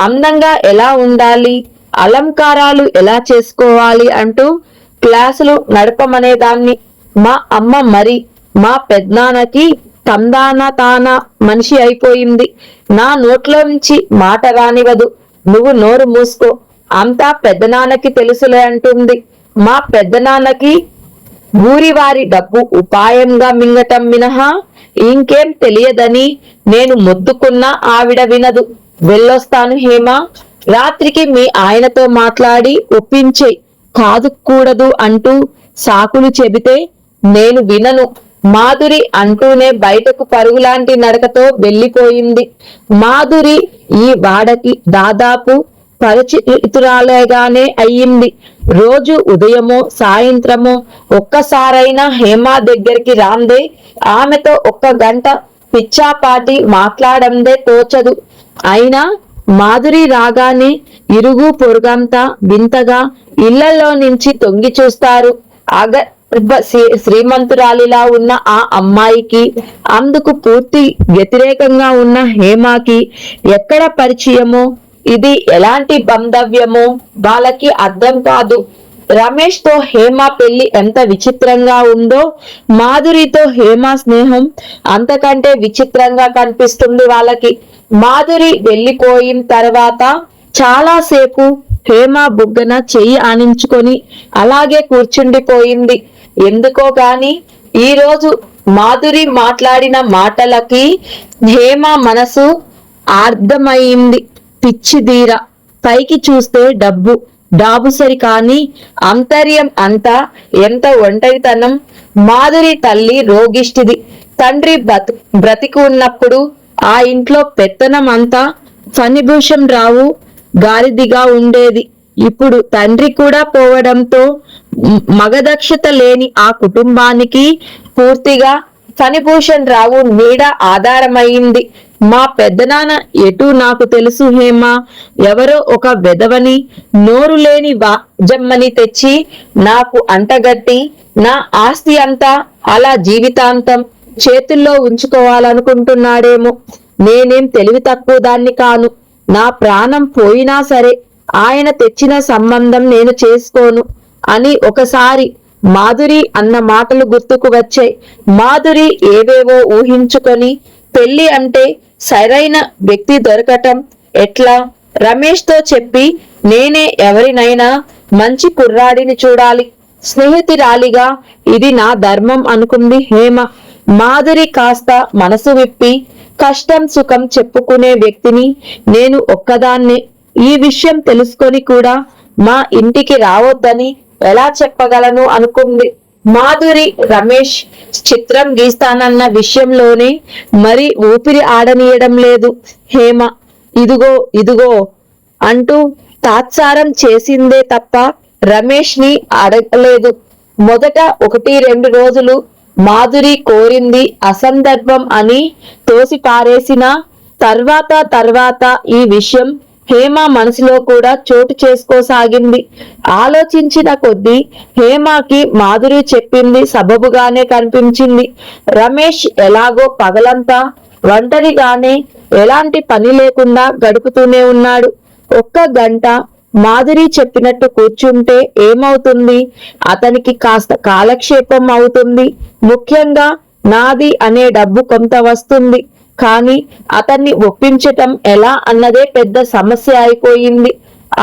అందంగా ఎలా ఉండాలి, అలంకారాలు ఎలా చేసుకోవాలి అంటూ క్లాసులు నడపమనేదాన్ని. మా అమ్మ మరి మా పెద్దనాన్నకి తందాన మనిషి అయిపోయింది. నా నోట్లో నుంచి మాట రానివ్వదు. నువ్వు నోరు మూసుకో, అంతా పెద్దనాన్నకి తెలుసులే అంటుంది. మా పెద్దనాన్నకి ఊరివారి డబ్బు ఉపాయంగా మింగటం మినహా ఇంకేం తెలియదని నేను మొత్తుకున్నా ఆవిడ వినదు. వెళ్ళొస్తాను హేమ, రాత్రికి మీ ఆయనతో మాట్లాడి ఒప్పించే. కాదు కూడదు అంటూ సాకులు చెబితే నేను వినను. మాధురి అంటూనే బయటకు పరుగులాంటి నడకతో వెళ్ళిపోయింది. మాధురి ఈ వాడకి దాదాపు పరిచితురాలేగానే అయ్యింది. రోజు ఉదయమో సాయంత్రమో ఒక్కసారైనా హేమ దగ్గరికి రాందే, ఆమెతో 1 గంట పిచ్చాపాటి మాట్లాడందే తోచదు. అయినా మాధురి రాగానే ఇరుగు పొరుగంతా వింతగా ఇళ్లలో నుంచి తొంగి చూస్తారు. శ్రీమంతురాలిలా ఉన్న ఆ అమ్మాయికి, అందుకు పూర్తి వ్యతిరేకంగా ఉన్న హేమకి ఎక్కడ పరిచయమో, ఇది ఎలాంటి బంధవ్యమో వాళ్ళకి అర్థం కాదు. రమేష్ తో హేమ పెళ్లి ఎంత విచిత్రంగా ఉందో, మాధురితో హేమ స్నేహం అంతకంటే విచిత్రంగా కనిపిస్తుంది వాళ్ళకి. మాధురి వెళ్ళిపోయిన తర్వాత చాలాసేపు హేమ బుగ్గన చెయ్యి ఆనించుకొని అలాగే కూర్చుండిపోయింది. ఎందుకో గాని ఈ రోజు మాధురి మాట్లాడిన మాటలకి హేమ మనసు అర్థమైంది. పిచ్చిదీర. పైకి చూస్తే డబ్బు డాబుసరి కాని అంతర్యం అంతా ఎంత ఒంటరితనం. మాధురి తల్లి రోగిష్టిది. తండ్రి బ్రతికి ఉన్నప్పుడు ఆ ఇంట్లో పెత్తనం అంతా ఫణిభూషణ్ రావు గారిదిగా ఉండేది. ఇప్పుడు తండ్రి కూడా పోవడంతో మగదక్షత లేని ఆ కుటుంబానికి పూర్తిగా ఫణిభూషణ్ రావు నీడ ఆధారమైంది. మా పెద్దనాన్న ఎటు నాకు తెలుసు హేమ, ఎవరో ఒక వెధవని, నోరు లేని వాజమ్మని తెచ్చి నాకు అంటగట్టి నా ఆస్తి అంతా అలా జీవితాంతం చేతుల్లో ఉంచుకోవాలనుకుంటున్నాడేమో. నేనేం తెలివి తక్కువ దాన్ని కాను. నా ప్రాణం పోయినా సరే ఆయన తెచ్చిన సంబంధం నేను చేసుకోను అని ఒకసారి మాధురి అన్న మాటలు గుర్తుకు వచ్చాయి. మాధురి ఏవేవో ఊహించుకొని పెళ్లి అంటే సరైన వ్యక్తి దొరకటం ఎట్లా, రమేష్ తో చెప్పి నేనే ఎవరినైనా మంచి కుర్రాడిని చూడాలి. స్నేహితురాలిగా ఇది నా ధర్మం అనుకుంది హేమ. మాధురి కాస్త మనసు విప్పి కష్టం సుఖం చెప్పుకునే వ్యక్తిని నేను ఒక్కదాన్నే. ఈ విషయం తెలుసుకొని కూడా మా ఇంటికి రావద్దని ఎలా చెప్పగలను అనుకుంది. మాధురి రమేష్ చిత్రం గీస్తానన్న విషయంలోనే మరి ఊపిరి ఆడనీయడం లేదు హేమ. ఇదిగో ఇదిగో అంటూ తాత్సారం చేసిందే తప్ప రమేష్ ని అడగలేదు. మొదట 1-2 రోజులు మాధురి కోరింది అసందర్భం అని తోసిపారేసిన తర్వాత ఈ విషయం హేమ మనసులో కూడా చోటు చేసుకోసాగింది. ఆలోచించిన కొద్దీ హేమకి మాధురి చెప్పింది సబబుగానే కనిపించింది. రమేష్ ఎలాగో పగలంతా ఒంటరిగానే ఎలాంటి పని లేకుండా గడుపుతూనే ఉన్నాడు. 1 గంట మాధురి చెప్పినట్టు కూర్చుంటే ఏమవుతుంది, అతనికి కాస్త కాలక్షేపం అవుతుంది. ముఖ్యంగా నాది అనే డబ్బు కొంత వస్తుంది. కానీ అతన్ని ఒప్పించటం ఎలా అన్నదే పెద్ద సమస్య అయిపోయింది.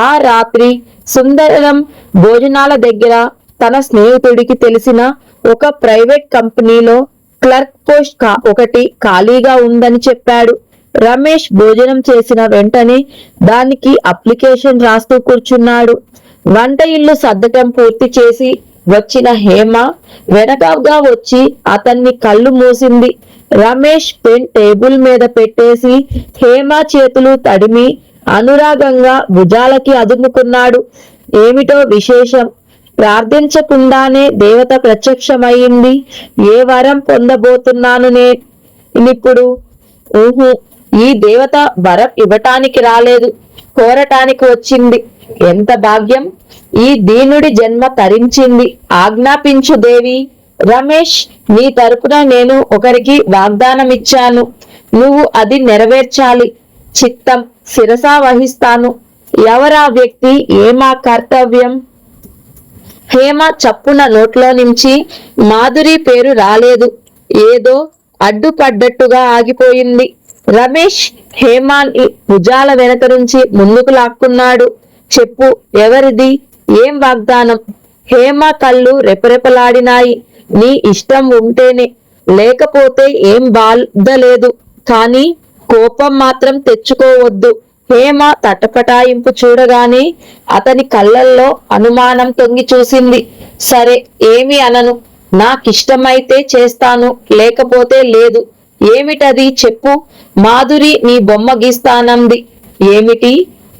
ఆ రాత్రి సుందరం భోజనాల దగ్గర తన స్నేహితుడికి తెలిసిన ఒక ప్రైవేట్ కంపెనీలో క్లర్క్ పోస్ట్ ఒకటి ఖాళీగా ఉందని చెప్పాడు. రమేష్ భోజనం చేసిన వెంటనే దానికి అప్లికేషన్ రాస్తూ కూర్చున్నాడు. వంట ఇల్లు సర్దటం పూర్తి చేసి వచ్చిన హేమ వెనకగా వచ్చి అతన్ని కళ్ళు మూసింది. రమేష్ పెన్ టేబుల్ మీద పెట్టేసి హేమ చేతులు తడిమి అనురాగంగా భుజాలకి అదుముకున్నాడు. ఏమిటో విశేషం? ప్రార్థించకుండానే దేవత ప్రత్యక్షమయ్యింది. ఏ వరం పొందబోతున్నాను నేనిప్పుడు? ఊహు, ఈ దేవత వరం ఇవ్వటానికి రాలేదు, కోరటానికి వచ్చింది. ఎంత భాగ్యం! ఈ దీనుడి జన్మ తరించింది. ఆజ్ఞాపించు దేవి. రమేష్, నీ తరపున నేను ఒకరికి వాగ్దానం ఇచ్చాను, నువ్వు అది నెరవేర్చాలి. చిత్తం, శిరసా వహిస్తాను. ఎవరా వ్యక్తి? ఏమా కర్తవ్యం? హేమ చప్పున నోట్లో నుంచి మాధురి పేరు రాలేదు. ఏదో అడ్డుపడ్డట్టుగా ఆగిపోయింది. రమేష్ హేమాని భుజాల వెనక నుంచి ముందుకు లాక్కున్నాడు. చెప్పు, ఎవరిది? ఏం వాగ్దానం? హేమ కళ్ళు రెపరెపలాడినాయి. నీ ఇష్టం ఉంటేనే, లేకపోతే ఏం బాధ లేదు, కానీ కోపం మాత్రం తెచ్చుకోవద్దు. హేమ తటపటాయింపు చూడగానే అతని కళ్ళల్లో అనుమానం తొంగి చూసింది. సరే, ఏమి అనను. నాకిష్టమైతే చేస్తాను, లేకపోతే లేదు. ఏమిటది? చెప్పు. మాధురి నీ బొమ్మ గీస్తానంది. ఏమిటి?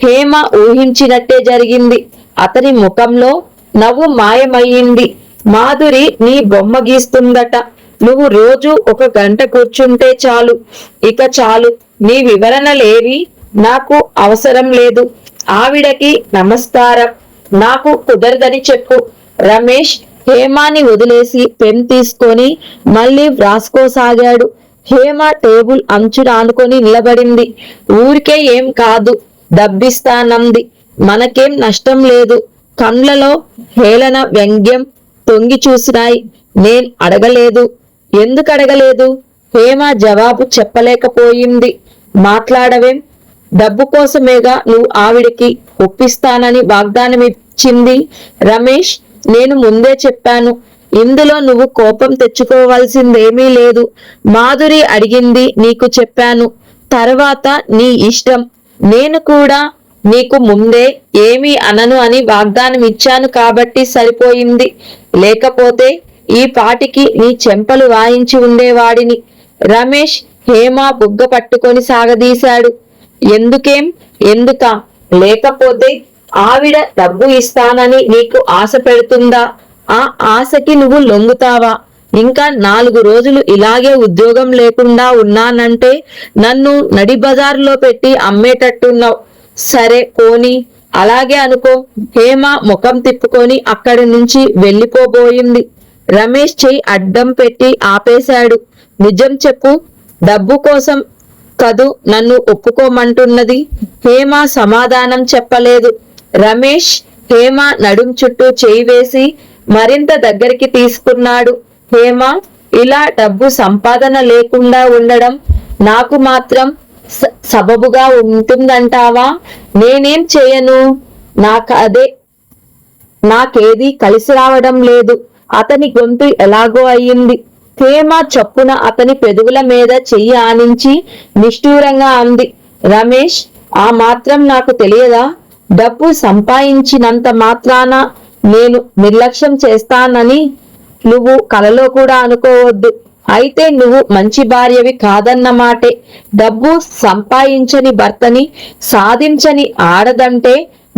హేమ ఊహించినట్టే జరిగింది. అతని ముఖంలో నవ్వు మాయమయ్యింది. మాధురి నీ బొమ్మ గీస్తుందట. నువ్వు రోజు 1 గంట కూర్చుంటే చాలు. ఇక చాలు. నీ వివరణలేవి నాకు అవసరం లేదు. ఆవిడకి నమస్కారం. నాకు కుదరదని చెప్పు. రమేష్ హేమాని వదిలేసి పెన్ తీసుకొని మళ్ళీ వ్రాసుకోసాగాడు. హేమ టేబుల్ అంచున ఆనుకొని నిలబడింది. ఊరికే ఏం కాదు, డబ్బిస్తానంది. మనకేం నష్టం లేదు. కండ్లలో హేళన వ్యంగ్యం తొంగి చూసినాయి. నేను అడగలేదు. ఎందుకు అడగలేదు? హేమ జవాబు చెప్పలేకపోయింది. మాట్లాడవేం? డబ్బు కోసమేగా నువ్వు ఆవిడికి ఒప్పిస్తానని వాగ్దానమిచ్చింది. రమేష్, నేను ముందే చెప్పాను, ఇందులో నువ్వు కోపం తెచ్చుకోవాల్సిందేమీ లేదు. మాధురి అడిగింది, నీకు చెప్పాను. తర్వాత నీ ఇష్టం. నేను కూడా నీకు ముందే ఏమీ అనను అని వాగ్దానం ఇచ్చాను కాబట్టి సరిపోయింది. లేకపోతే ఈ పాటికి నీ చెంపలు వాయించి ఉండేవాడిని. రమేష్ హేమ బుగ్గ పట్టుకొని సాగదీశాడు. ఎందుకేం? ఎందుకా? లేకపోతే ఆవిడ డబ్బు ఇస్తానని నీకు ఆశ పెడుతుందా? ఆ ఆశకి నువ్వు లొంగుతావా? ఇంకా 4 రోజులు ఇలాగే ఉద్యోగం లేకుండా ఉన్నానంటే నన్ను నడి బజారులో పెట్టి అమ్మేటట్టున్నావు. సరే పోనీ, అలాగే అనుకో. హేమ ముఖం తిప్పుకొని అక్కడి నుంచి వెళ్ళిపోబోయింది. రమేష్ చెయ్యి అడ్డం పెట్టి ఆపేశాడు. నిజం చెప్పు. డబ్బు కోసం కదూ నన్ను ఒప్పుకోమంటున్నది. హేమ సమాధానం చెప్పలేదు. రమేష్ హేమ నడుం చుట్టూ చేయి వేసి మరింత దగ్గరికి తీసుకున్నాడు. హేమ, ఇలా డబ్బు సంపాదన లేకుండా ఉండడం నాకు మాత్రం సబబుగా ఉంటుందంటావా? నేనేం చేయను? నాకేది కలిసి రావడం లేదు. అతని గొంతు ఎలాగో అయ్యింది. హేమ చప్పున అతని పెదవుల మీద చెయ్యి ఆనించి నిష్ఠూరంగా అంది. రమేష్, ఆ మాత్రం నాకు తెలియదా? డబ్బు సంపాదించినంత మాత్రాన నేను నిర్లక్ష్యం చేస్తానని నువ్వు కలలో కూడా అనుకోవద్దు. అయితే నువ్వు మంచి భార్యవి కాదన్నమాటే. డబ్బు సంపాదించని భర్తని సాధించని ఆడదంటే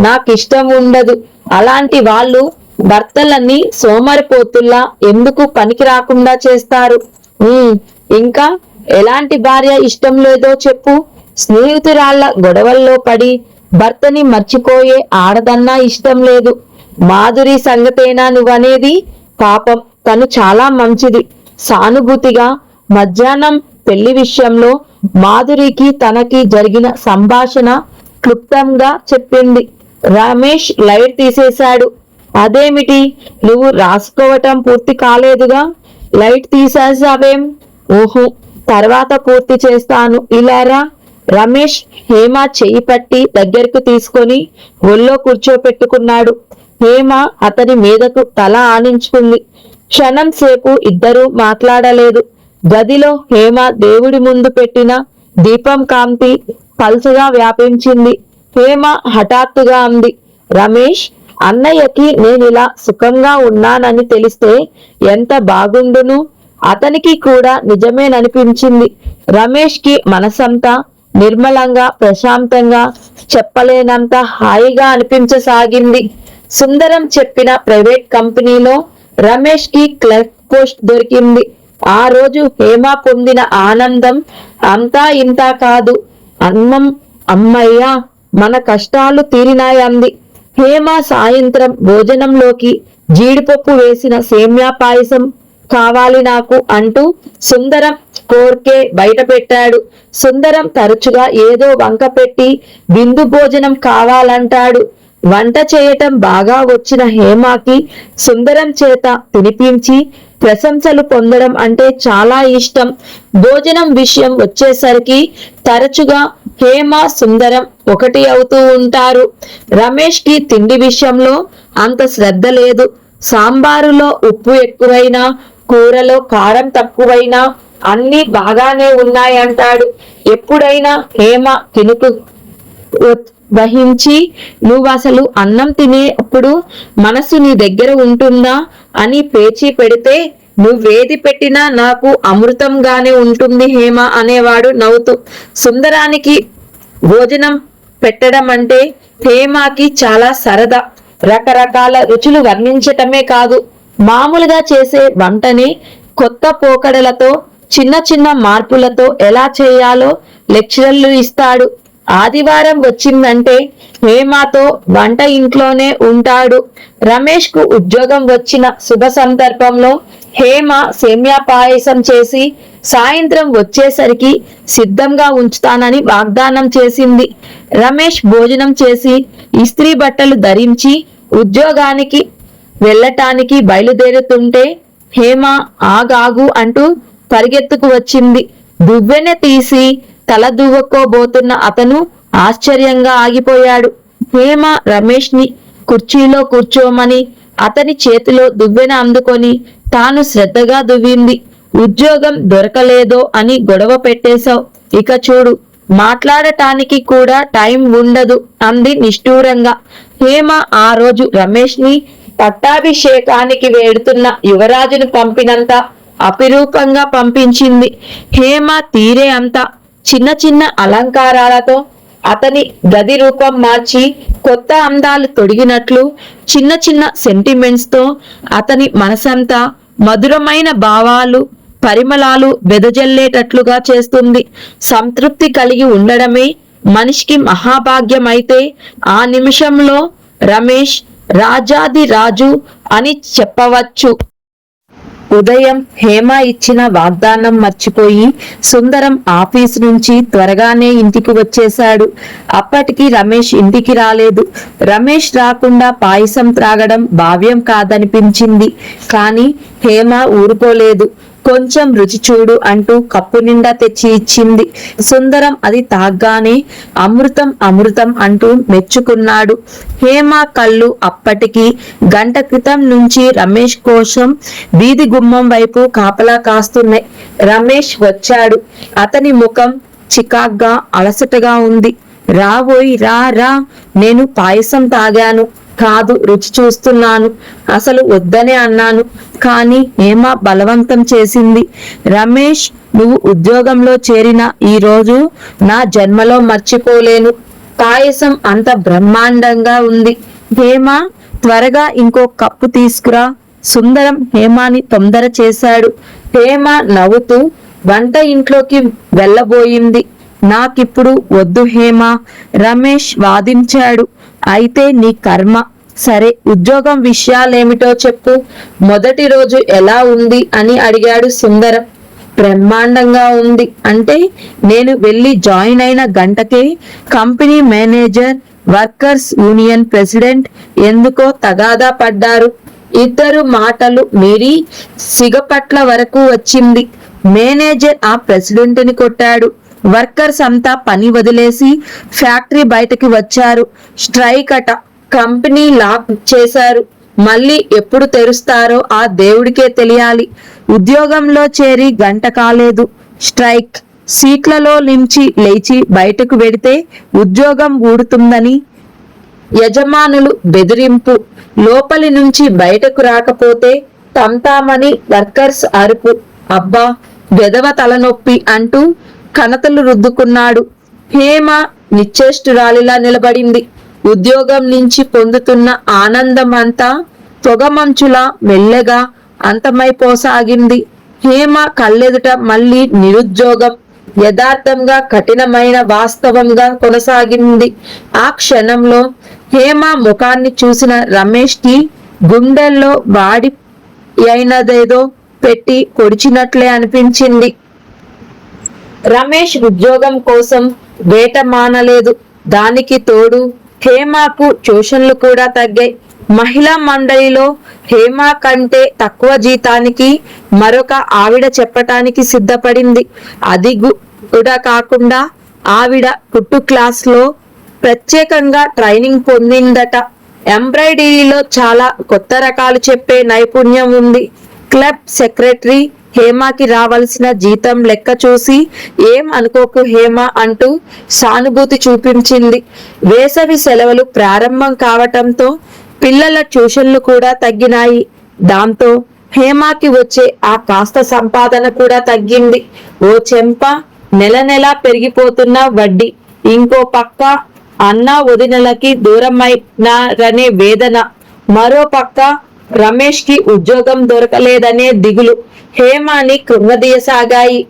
నాకిష్టం ఉండదు. అలాంటి వాళ్ళు భర్తలన్నీ సోమరిపోతుల్లా ఎందుకు పనికి రాకుండా చేస్తారు? ఇంకా ఎలాంటి భార్య ఇష్టం లేదో చెప్పు. స్నేహితురాళ్ల గొడవల్లో పడి భర్తని మర్చిపోయే ఆడదన్నా ఇష్టం లేదు. మాధురి సంగతేనా నువ్వనేది? పాపం, తను చాలా మంచిది. సానుభూతిగా మధ్యాహ్నం పెళ్లి విషయంలో మాధురికి తనకి జరిగిన సంభాషణ క్లుప్తంగా చెప్పింది. రమేష్ లైట్ తీసేశాడు. అదేమిటి, నువ్వు రాసుకోవటం పూర్తి కాలేదుగా? లైట్ తీసేసావేం? ఊహు, తర్వాత పూర్తి చేస్తాను. ఇలారా. రమేష్ హేమ చెయ్యి పట్టి దగ్గరకు తీసుకొని ఒళ్ళో కూర్చోపెట్టుకున్నాడు. హేమ అతని మీదకు తల ఆనించుకుంది. క్షణం సేపు ఇద్దరూ మాట్లాడలేదు. గదిలో హేమ దేవుడి ముందు పెట్టిన దీపం కాంతి పల్చగా వ్యాపించింది. హేమ హఠాత్తుగా అంది, రమేష్, అన్నయ్యకి నేనిలా సుఖంగా ఉన్నానని తెలిస్తే ఎంత బాగుండును. అతనికి కూడా నిజమేననిపించింది. రమేష్ కి మనసంతా నిర్మలంగా, ప్రశాంతంగా, చెప్పలేనంత హాయిగా అనిపించసాగింది. సుందరం చెప్పిన ప్రైవేట్ కంపెనీలో రమేష్ కి క్లర్క్ పోస్ట్ దొరికింది. ఆ రోజు హేమ పొందిన ఆనందం అంతా ఇంతా కాదు. అమ్మయ్యా, మన కష్టాలు తీరినాయంది. హేమ సాయంత్రం భోజనంలోకి జీడిపప్పు వేసిన సేమ్యా పాయసం కావాలి నాకు అంటూ సుందరం కోర్కే బయట పెట్టాడు. సుందరం తరచుగా ఏదో వంక పెట్టి విందు భోజనం కావాలంటాడు. వంట చేయటం బాగా వచ్చిన హేమకి సుందరం చేత తినిపించి ప్రశంసలు పొందడం అంటే చాలా ఇష్టం. భోజనం విషయం వచ్చేసరికి తరచుగా హేమ, సుందరం ఒకటి అవుతూ ఉంటారు. రమేష్ కి తిండి విషయంలో అంత శ్రద్ధ లేదు. సాంబారులో ఉప్పు ఎక్కువైనా, కూరలో కారం తక్కువైనా అన్నీ బాగానే ఉన్నాయంటాడు. ఎప్పుడైనా హేమ తినుకు వహించి, నువ్వు అసలు అన్నం తినేప్పుడు మనసు నీ దగ్గర ఉంటుందా అని పేచీ పెడితే, నువ్వేది పెట్టినా నాకు అమృతంగానే ఉంటుంది హేమ అనేవాడు నవ్వుతూ. సుందరానికి భోజనం పెట్టడం అంటే హేమకి చాలా సరదా. రకరకాల రుచులు వర్ణించటమే కాదు, మామూలుగా చేసే వంటని కొత్త పోకడలతో, చిన్న చిన్న మార్పులతో ఎలా చేయాలో లెక్చర్లు ఇస్తాడు. ఆదివారం వచ్చిందంటే హేమతో వంట ఇంట్లోనే ఉంటాడు. రమేష్ కు ఉద్యోగం వచ్చిన శుభ సందర్భంలో హేమ సేమ్యా పాయసం చేసి సాయంత్రం వచ్చేసరికి సిద్ధంగా ఉంచుతానని వాగ్దానం చేసింది. రమేష్ భోజనం చేసి ఇస్త్రీ బట్టలు ధరించి ఉద్యోగానికి వెళ్ళటానికి బయలుదేరుతుంటే హేమ ఆగాగు అంటూ పరిగెత్తుకు వచ్చింది. దువ్వెన తీసి తల దువ్వుకోబోతున్న అతను ఆశ్చర్యంగా ఆగిపోయాడు. హేమ రమేష్ ని కుర్చీలో కూర్చోమని అతని చేతిలో దువ్వెన అందుకొని తాను శ్రద్ధగా దువ్వింది. ఉద్యోగం దొరకలేదో అని గొడవ పెట్టేశావు, ఇక చూడు మాట్లాడటానికి కూడా టైం ఉండదు అంది నిష్ఠూరంగా. హేమ ఆ రోజు రమేష్ ని పట్టాభిషేకానికి వేడుతున్న యువరాజును పంపినంత అపిరూపంగా పంపించింది. హేమ తీరే అంతా చిన్న చిన్న అలంకారాలతో అతని గది రూపం మార్చి కొత్త అందాలు తొడిగినట్లు, చిన్న చిన్న సెంటిమెంట్స్ తో అతని మనసంతా మధురమైన భావాలు, పరిమళాలు వెదజల్లేటట్లుగా చేస్తుంది. సంతృప్తి కలిగి ఉండడమే మనిషికి మహాభాగ్యం అయితే ఆ నిమిషంలో రమేష్ రాజాది రాజు అని చెప్పవచ్చు. ఉదయం హేమ ఇచ్చిన వాగ్దానం మర్చిపోయి సుందరం ఆఫీసు నుంచి త్వరగానే ఇంటికి వచ్చేశాడు. అప్పటికి రమేష్ ఇంటికి రాలేదు. రమేష్ రాకుండా పాయసం త్రాగడం భావ్యం కాదనిపించింది. కానీ హేమ ఊరుకోలేదు. కొంచెం రుచి చూడు అంటూ కప్పు నిండా తెచ్చి ఇచ్చింది. సుందరం అది తాగ్గానే అమృతం అమృతం అంటూ మెచ్చుకున్నాడు. హేమ కళ్ళు అప్పటికి గంట క్రితం నుంచి రమేష్ కోసం వీధి గుమ్మం వైపు కాపలా కాస్తున్నాయి. రమేష్ వచ్చాడు. అతని ముఖం చికాగ్గా అలసటగా ఉంది. రావోయ్ రా రా, నేను పాయసం తాగాను కాదు, రుచి చూస్తున్నాను. అసలు వద్దనే అన్నాను, కానీ హేమ బలవంతం చేసింది. రమేష్, నువ్వు ఉద్యోగంలో చేరిన ఈ రోజు నా జన్మలో మర్చిపోలేను. పాయసం అంత బ్రహ్మాండంగా ఉంది. హేమ, త్వరగా ఇంకో కప్పు తీసుకురా. సుందరం హేమాని తొందర చేశాడు. హేమ నవ్వుతూ వంట ఇంట్లోకి వెళ్ళబోయింది. నాకిప్పుడు వద్దు హేమ, రమేష్ వాదించాడు. అయితే నీ కర్మ. సరే, ఉద్యోగం విషయాలేమిటో చెప్పు. మొదటి రోజు ఎలా ఉంది అని అడిగాడు సుందరం. బ్రహ్మాండంగా ఉంది. అంటే నేను వెళ్ళి జాయిన్ అయిన గంటకే company manager, workers union president ఎందుకో తగాదా పడ్డారు. ఇద్దరు మాటలు మీరి సిగపట్ల వరకు వచ్చింది. మేనేజర్ ఆ ప్రెసిడెంట్ ని కొట్టాడు. వర్కర్స్ అంతా పని వదిలేసి ఫ్యాక్టరీ బయటకి వచ్చారు. స్ట్రైక్ అట. కంపెనీ లాక్ చేశారు. మళ్ళీ ఎప్పుడు తెరుస్తారో ఆ దేవుడికే తెలియాలి. ఉద్యోగంలో చేరి గంట కాలేదు, స్ట్రైక్. సీట్లలో నుంచి లేచి బయటకు వెడితే ఉద్యోగం ఊడుతుందని యజమానులు బెదిరింపు, లోపలి నుంచి బయటకు రాకపోతే తంతామని వర్కర్స్ అరుపు. అబ్బా వెధవ తలనొప్పి అంటూ కణతలు రుద్దుకున్నాడు. హేమ నిశ్చేష్టురాలిలా నిలబడింది. ఉద్యోగం నుంచి పొందుతున్న ఆనందం అంతా పొగమంచులా మెల్లగా అంతమైపోసాగింది. హేమ కళ్ళెదుట మళ్ళీ నిరుద్యోగం యథార్థంగా కఠినమైన వాస్తవంగా కొనసాగింది. ఆ క్షణంలో హేమ ముఖాన్ని చూసిన రమేష్ కి గుండెల్లో వాడి అయినదేదో పెట్టి పొడిచినట్లే అనిపించింది. రమేష్ ఉద్యోగం కోసం వేట మానలేదు. దానికి తోడు హేమకు ట్యూషన్లు కూడా తగ్గాయి. మహిళా మండలిలో హేమ కంటే తక్కువ జీతానికి మరొక ఆవిడ చెప్పటానికి సిద్ధపడింది. అది కూడా కాకుండా ఆవిడ కుట్టు క్లాస్ లో ప్రత్యేకంగా ట్రైనింగ్ పొందిందట. ఎంబ్రాయిడరీలో చాలా కొత్త రకాలు చెప్పే నైపుణ్యం ఉంది. క్లబ్ సెక్రటరీ హేమకి రావాల్సిన జీతం లెక్క చూసి ఏం అనుకోకు హేమ అంటూ సానుభూతి చూపించింది. వేసవి సెలవులు ప్రారంభం కావటంతో పిల్లల ట్యూషన్లు కూడా తగ్గినాయి. దాంతో హేమకి వచ్చే ఆ కాస్త సంపాదన కూడా తగ్గింది. ఓ చెంప నెల నెలా పెరిగిపోతున్న వడ్డీ, ఇంకో పక్క అన్న వదినలకి దూరమైనారనే వేదన, మరో పక్క రమేష్ కి ఉద్యోగం దొరకలేదనే దిగులు హేమని కృంగదీయసాగాయి.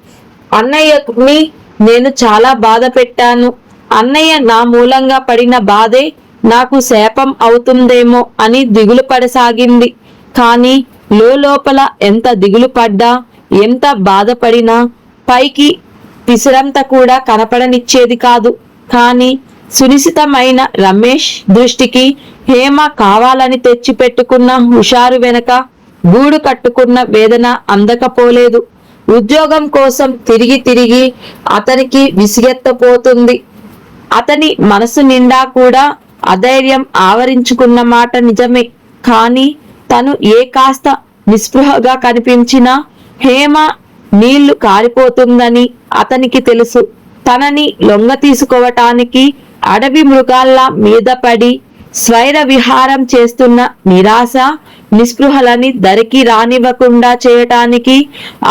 అన్నయ్యని నేను చాలా బాధ పెట్టాను. అన్నయ్య నా మూలంగా పడిన బాధే నాకు శాపం అవుతుందేమో అని దిగులు పడసాగింది. కానీ లోపల ఎంత దిగులు పడ్డా, ఎంత బాధపడినా పైకి పిసిరంత కూడా కనపడనిచ్చేది కాదు. కానీ సునిశితమైన రమేష్ దృష్టికి హేమ కావాలని తెచ్చి పెట్టుకున్న హుషారు వెనక గూడు కట్టుకున్న వేదన అందకపోలేదు. ఉద్యోగం కోసం తిరిగి తిరిగి అతనికి విసిగెత్తపోతుంది. అతని మనసు నిండా కూడా అధైర్యం ఆవరించుకున్న మాట నిజమే. కానీ తను ఏ కాస్త నిస్పృహగా కనిపించినా హేమ నీళ్లు కారిపోతుందని అతనికి తెలుసు. తనని లొంగ తీసుకోవటానికి అడవి మృగాల్లా మీద పడి స్వైర విహారం చేస్తున్న నిరాశ నిస్పృహలని దరికి రానివ్వకుండా చేయటానికి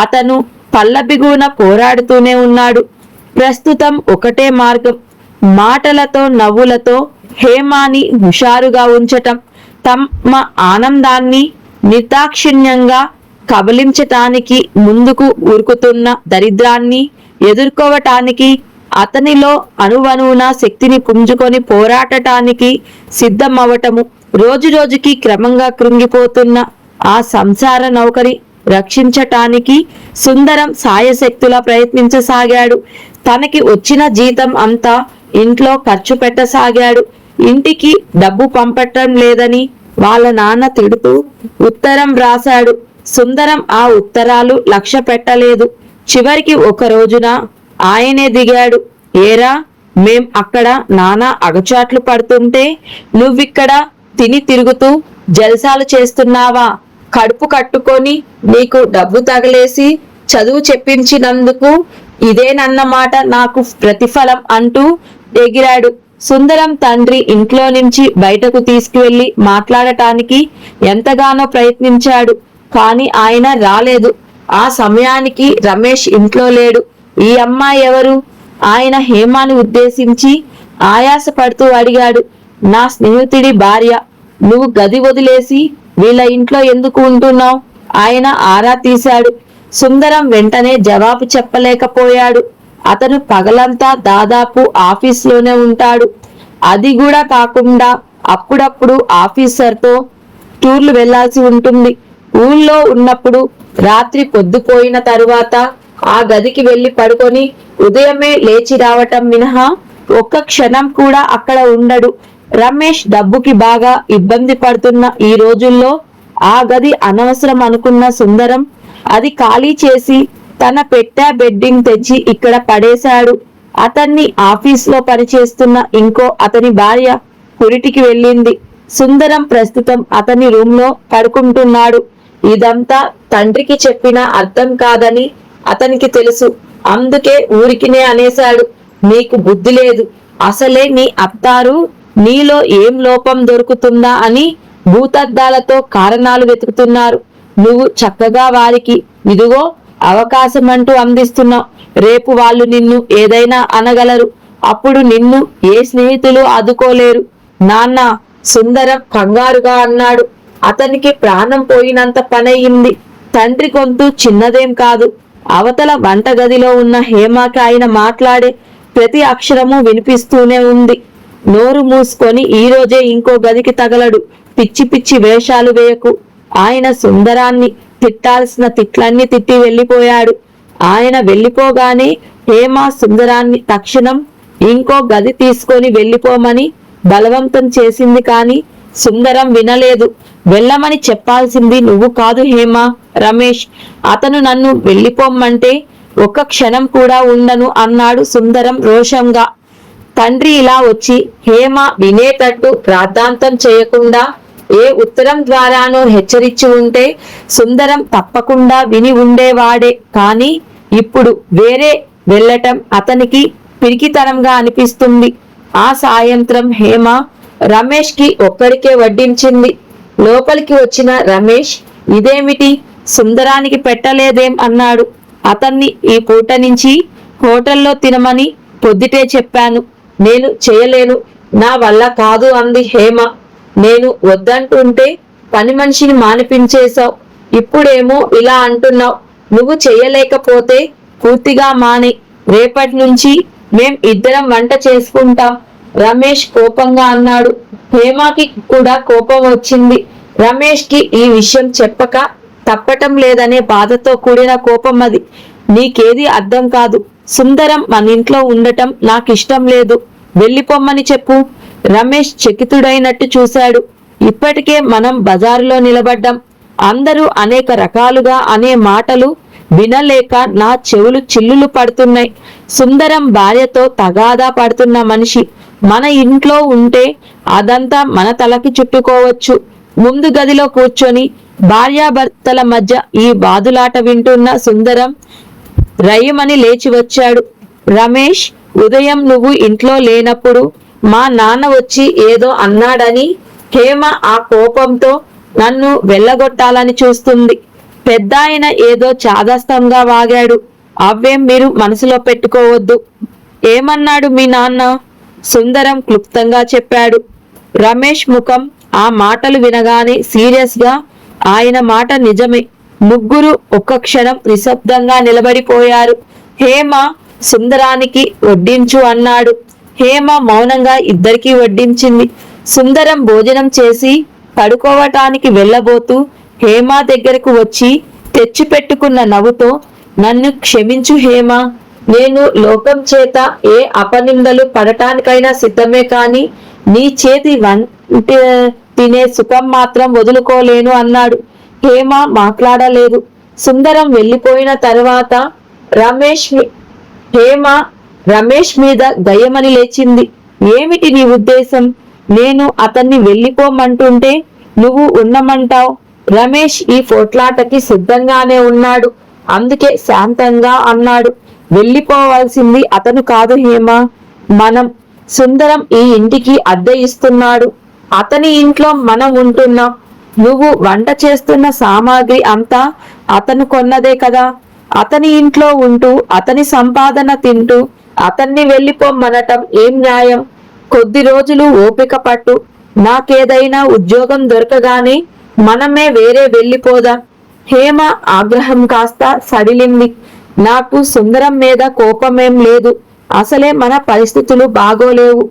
అతను పల్లబిగున పోరాడుతూనే ఉన్నాడు. ప్రస్తుతం ఒకటే మార్గం, మాటలతో నవ్వులతో హేమాని హుషారుగా ఉంచటం, తమ ఆనందాన్ని నిర్దాక్షిణ్యంగా కబలించటానికి ముందుకు ఉరుకుతున్న దరిద్రాన్ని ఎదుర్కోవటానికి అతనిలో అణువణువున శక్తిని పుంజుకొని పోరాటటానికి సిద్ధమవటము. రోజు రోజుకి క్రమంగా కృంగిపోతున్న ఆ సంసార నౌకరి రక్షించటానికి సుందరం సాయశక్తులా ప్రయత్నించసాగాడు. తనకి వచ్చిన జీతం అంతా ఇంట్లో ఖర్చు పెట్టసాగాడు. ఇంటికి డబ్బు పంపటం లేదని వాళ్ళ నాన్న తిడుతూ ఉత్తరం రాశాడు. సుందరం ఆ ఉత్తరాలు లక్ష్య పెట్టలేదు. చివరికి ఒక రోజున ఆయనే దిగాడు. ఏరా, మేం అక్కడ నానా అగచాట్లు పడుతుంటే నువ్విక్కడ తిని తిరుగుతూ జల్సాలు చేస్తున్నావా? కడుపు కట్టుకొని నీకు డబ్బు తగలేసి చదువు చెప్పించినందుకు ఇదేనన్నమాట నాకు ప్రతిఫలం అంటూ ఎగిరాడు. సుందరం తండ్రి ఇంట్లో నుంచి బయటకు తీసుకువెళ్లి మాట్లాడటానికి ఎంతగానో ప్రయత్నించాడు. కాని ఆయన రాలేదు. ఆ సమయానికి రమేష్ ఇంట్లో లేడు. ఈ అమ్మాయి ఎవరు? ఆయన హేమాని ఉద్దేశించి ఆయాసపడుతూ అడిగాడు. నా స్నేహితుడి భార్య. నువ్వు గది వదిలేసి వీళ్ళ ఇంట్లో ఎందుకు ఉంటున్నావు? ఆయన ఆరా తీశాడు. సుందరం వెంటనే జవాబు చెప్పలేకపోయాడు. అతను పగలంతా దాదాపు ఆఫీస్లోనే ఉంటాడు. అది కూడా కాకుండా అప్పుడప్పుడు ఆఫీసర్తో టూర్లు వెళ్లాల్సి ఉంటుంది. ఊళ్ళో ఉన్నప్పుడు రాత్రి పొద్దుపోయిన తరువాత ఆ గదికి వెళ్లి పడుకొని ఉదయమే లేచి రావటం మినహా ఒక్క క్షణం కూడా అక్కడ ఉండడు. రమేష్ డబ్బుకి బాగా ఇబ్బంది పడుతున్న ఈ రోజుల్లో ఆ గది అనవసరం అనుకున్న సుందరం అది ఖాళీ చేసి తన పెట్టె బెడ్డింగ్ తెచ్చి ఇక్కడ పడేశాడు. అతన్ని ఆఫీస్లో పనిచేస్తున్న ఇంకో అతని భార్య పురిటికి వెళ్ళింది. సుందరం ప్రస్తుతం అతని రూమ్లో పడుకుంటున్నాడు. ఇదంతా తండ్రికి చెప్పినా అర్థం కాదని అతనికి తెలుసు. అందుకే ఊరికినే అనేశాడు. నీకు బుద్ధి లేదు. అసలే నీ అత్తారు నీలో ఏం లోపం దొరుకుతుందా అని భూతద్దాలతో కారణాలు వెతుకుతున్నారు. నువ్వు చక్కగా వారికి ఇదిగో అవకాశం అంటూ అందిస్తున్నావు. రేపు వాళ్ళు నిన్ను ఏదైనా అనగలరు. అప్పుడు నిన్ను ఏ స్నేహితులు ఆదుకోలేరు. నాన్న, సుందరం కంగారుగా అన్నాడు. అతనికి ప్రాణం పోయినంత పనయింది. తండ్రి గొంతు చిన్నదేం కాదు. అవతల వంటగదిలో ఉన్న హేమకి ఆయన మాట్లాడే ప్రతి అక్షరము వినిపిస్తూనే ఉంది. నోరు మూసుకొని ఈ రోజే ఇంకో గదికి తగలడు. పిచ్చి పిచ్చి వేషాలు వేయకు. ఆయన సుందరాన్ని తిట్టాల్సిన తిట్లన్నీ తిట్టి వెళ్ళిపోయాడు. ఆయన వెళ్ళిపోగానే హేమ సుందరాన్ని తక్షణం ఇంకో గది తీసుకొని వెళ్ళిపోమని బలవంతం చేసింది. కాని సుందరం వినలేదు. వెళ్ళమని చెప్పాల్సింది నువ్వు కాదు హేమ, రమేష్. అతను నన్ను వెళ్ళిపోమ్మంటే ఒక్క క్షణం కూడా ఉండను అన్నాడు సుందరం రోషంగా. తండ్రి ఇలా వచ్చి హేమ వినేటట్టు ప్రార్థాంతం చేయకుండా ఏ ఉత్తరం ద్వారానో హెచ్చరించి ఉంటే సుందరం తప్పకుండా విని ఉండేవాడే. కాని ఇప్పుడు వేరే వెళ్ళటం అతనికి పిరికితనంగా అనిపిస్తుంది. ఆ సాయంత్రం హేమ రమేష్ కి ఒక్కడికే వడ్డించింది. లోపలికి వచ్చిన రమేష్ ఇదేమిటి, సుందరానికి పెట్టలేదేం అన్నాడు. అతన్ని ఈ పూట నుంచి హోటల్లో తినమని పొద్దుటే చెప్పాను. నేను చేయలేను, నా వల్ల కాదు అంది హేమ. నేను వద్దంటుంటే పని మనిషిని మానిపించేశావు. ఇప్పుడేమో ఇలా అంటున్నావు. నువ్వు చెయ్యలేకపోతే పూర్తిగా మాని. రేపటి నుంచి మేం ఇద్దరం వంట చేసుకుంటాం రమేష్ కోపంగా అన్నాడు. హేమకి కూడా కోపం వచ్చింది. రమేష్ కి ఈ విషయం చెప్పక తప్పటం లేదనే బాధతో కూడిన కోపం అది. నీకేది అర్థం కాదు. సుందరం మన ఇంట్లో ఉండటం నాకిష్టం లేదు. వెళ్ళిపోమ్మని చెప్పు. రమేష్ చకితుడైనట్టు చూశాడు. ఇప్పటికే మనం బజారులో నిలబడ్డాం. అందరూ అనేక రకాలుగా అనే మాటలు వినలేక నా చెవులు చిల్లులు పడుతున్నాయి. సుందరం భార్యతో తగాదా పడుతున్న మనిషి మన ఇంట్లో ఉంటే అదంతా మన తలకి చుట్టుకోవచ్చు. ముందు గదిలో కూర్చొని భార్యాభర్తల మధ్య ఈ బాదులాట వింటున్న సుందరం రయ్యమని లేచి వచ్చాడు. రమేష్, ఉదయం నువ్వు ఇంట్లో లేనప్పుడు మా నాన్న వచ్చి ఏదో అన్నాడని హేమ ఆ కోపంతో నన్ను వెళ్ళగొట్టాలని చూస్తుంది. పెద్దాయన ఏదో చాదస్తంగా వాగాడు. అవేం మీరు మనసులో పెట్టుకోవద్దు. ఏమన్నాడు మీ నాన్న? సుందరం క్లుప్తంగా చెప్పాడు. రమేష్ ముఖం ఆ మాటలు వినగానే సీరియస్ గా ఆయన మాట నిజమే. ముగ్గురు ఒక్క క్షణం నిశ్శబ్దంగా నిలబడిపోయారు. హేమ సుందరానికి వడ్డించు అన్నాడు. హేమ మౌనంగా ఇద్దరికీ వడ్డించింది. సుందరం భోజనం చేసి పడుకోవటానికి వెళ్ళబోతూ హేమ దగ్గరకు వచ్చి తెచ్చిపెట్టుకున్న నవ్వుతో, నన్ను క్షమించు హేమ. నేను లోకం చేత ఏ అపనిందలు పడటానికైనా సిద్ధమే, కాని నీ చేతి వంట తినే సుఖం మాత్రం వదులుకోలేను అన్నాడు. హేమ మాట్లాడలేదు. సుందరం వెళ్ళిపోయిన తర్వాత హేమ రమేష్ మీద దయ్యమని లేచింది. ఏమిటి నీ ఉద్దేశం? నేను అతన్ని వెళ్ళిపోమంటుంటే నువ్వు ఉన్నమంటావు? రమేష్ ఈ పోట్లాటకి సిద్ధంగానే ఉన్నాడు. అందుకే శాంతంగా అన్నాడు. వెళ్ళిపోవాల్సింది అతను కాదు హేమ, మనం. సుందరం ఈ ఇంటికి అద్దె ఇస్తున్నాడు. అతని ఇంట్లో మనం ఉంటున్నాం. నువ్వు వంట చేస్తున్న సామాగ్రి అంతా అతను కొన్నదే కదా. అతని ఇంట్లో ఉంటూ అతని సంపాదన తింటూ అతన్ని వెళ్ళిపోమ్మనటం ఏం న్యాయం? కొద్ది రోజులు ఓపిక పట్టు. నాకేదైనా ఉద్యోగం దొరకగానే మనమే వేరే వెళ్ళిపోదాం. హేమ ఆగ్రహం కాస్త సడిలింది. నాకు సుందరం మీద కోపమేం లేదు. అసలే మన పరిస్థితులు బాగోలేవు.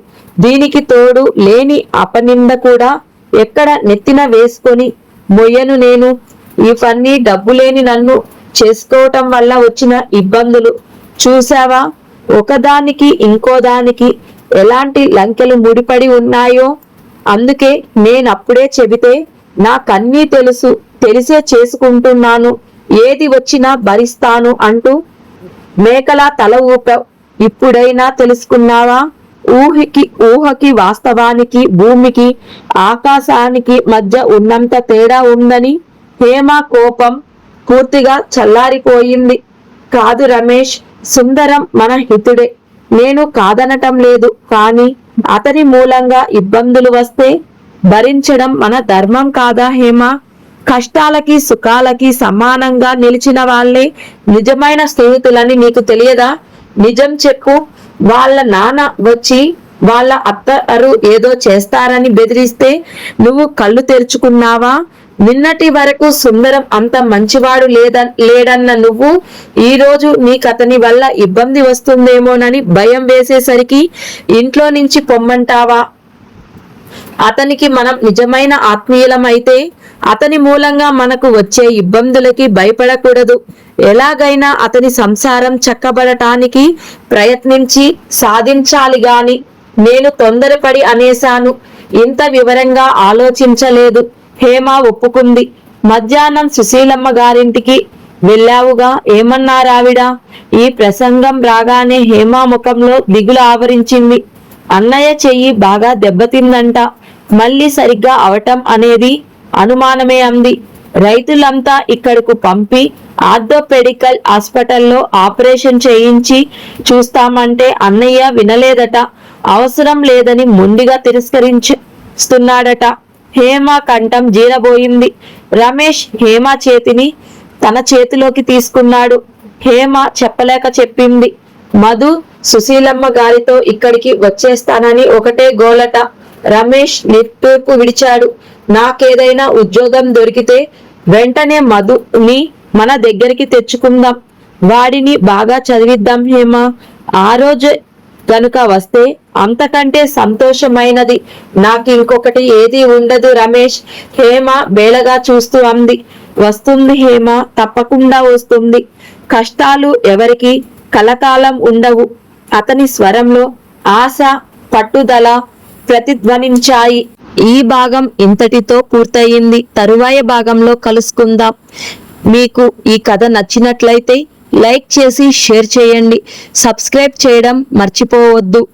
దీనికి తోడు లేని అపనింద కూడా ఎక్కడ నెత్తిన వేసుకొని మొయ్యను నేను. ఇవన్నీ డబ్బులేని నన్ను చేసుకోవటం వల్ల వచ్చిన ఇబ్బందులు చూసావా? ఒకదానికి ఇంకోదానికి ఎలాంటి లంకెలు ముడిపడి ఉన్నాయో. అందుకే నేనప్పుడే చెబితే నాకన్నీ తెలుసు, తెలిసే చేసుకుంటున్నాను. ఏది వచ్చినా భరిస్తాను అంటూ మేకలా తల ఊపావు. ఇప్పుడైనా తెలుసుకున్నావా? ఊహకి వాస్తవానికి, భూమికి ఆకాశానికి మధ్య ఉన్నంత తేడా ఉందని. హేమ కోపం పూర్తిగా చల్లారిపోయింది. కాదు రమేష్, సుందరం మన హితుడే, నేను కాదనటం లేదు. కానీ అతని మూలంగా ఇబ్బందులు వస్తే భరించడం మన ధర్మం కాదా హేమ? కష్టాలకి సుఖాలకి సమానంగా నిలిచిన వాళ్ళే నిజమైన స్నేహితులని నీకు తెలియదా? నిజం చెప్పు. వాళ్ళ నాన్న వచ్చి వాళ్ళ అత్తరు ఏదో చేస్తారని బెదిరిస్తే నువ్వు కళ్ళు తెరుచుకున్నావా? నిన్నటి వరకు సుందరం అంత మంచివాడు లేడన్న నువ్వు ఈ రోజు నీకతని వల్ల ఇబ్బంది వస్తుందేమోనని భయం వేసేసరికి ఇంట్లో నుంచి పొమ్మంటావా? అతనికి మనం నిజమైన ఆత్మీయులమైతే అతని మూలంగా మనకు వచ్చే ఇబ్బందులకి భయపడకూడదు. ఎలాగైనా అతని సంసారం చక్కబడటానికి ప్రయత్నించి సాధించాలి గాని నేను తొందరపడి అనేశాను. ఇంత వివరంగా ఆలోచించలేదు. హేమ ఒప్పుకుంది. మధ్యాహ్నం సుశీలమ్మ గారింటికి వెళ్ళావుగా, ఏమన్నారావిడ? ఈ ప్రసంగం రాగానే హేమ ముఖంలో దిగులు ఆవరించింది. అన్నయ్య చెయ్యి బాగా దెబ్బతిందంట, మళ్ళీ సరిగ్గా అవటం అనేది అనుమానమే అంది. రైతులంతా ఇక్కడకు పంపి ఆర్థోపెడికల్ హాస్పిటల్లో ఆపరేషన్ చేయించి చూస్తామంటే అన్నయ్య వినలేదట. అవసరం లేదని మొండిగా తిరస్కరిస్తున్నాడట. హేమ కంఠం జీరబోయింది. రమేష్ హేమ చేతిని తన చేతిలోకి తీసుకున్నాడు. హేమ చెప్పలేక చెప్పింది. మధు సుశీలమ్మ గారితో ఇక్కడికి వచ్చేస్తానని ఒకటే గోలట. రమేష్ నిట్టూర్పు విడిచాడు. నాకేదైనా ఉద్యోగం దొరికితే వెంటనే మధుని మన దగ్గరికి తెచ్చుకుందాం. వాడిని బాగా చదివిద్దాం హేమ. ఆ రోజు గనుక వస్తే అంతకంటే సంతోషమైనది నాకు ఇంకొకటి ఏది ఉండదు రమేష్. హేమ బేలగా చూస్తూ అంది. వస్తుంది హేమ, తప్పకుండా వస్తుంది. కష్టాలు ఎవరికి కలకాలం ఉండవు. అతని స్వరంలో ఆశ, పట్టుదల ప్రతిధ్వనించాయి. ఈ భాగం ఇంతటితో పూర్తయింది. తరువాయ భాగంలో కలుసుకుందాం. మీకు ఈ కథ నచ్చినట్లయితే లైక్ చేసి షేర్ చేయండి. సబ్స్క్రైబ్ చేయడం మర్చిపోవద్దు.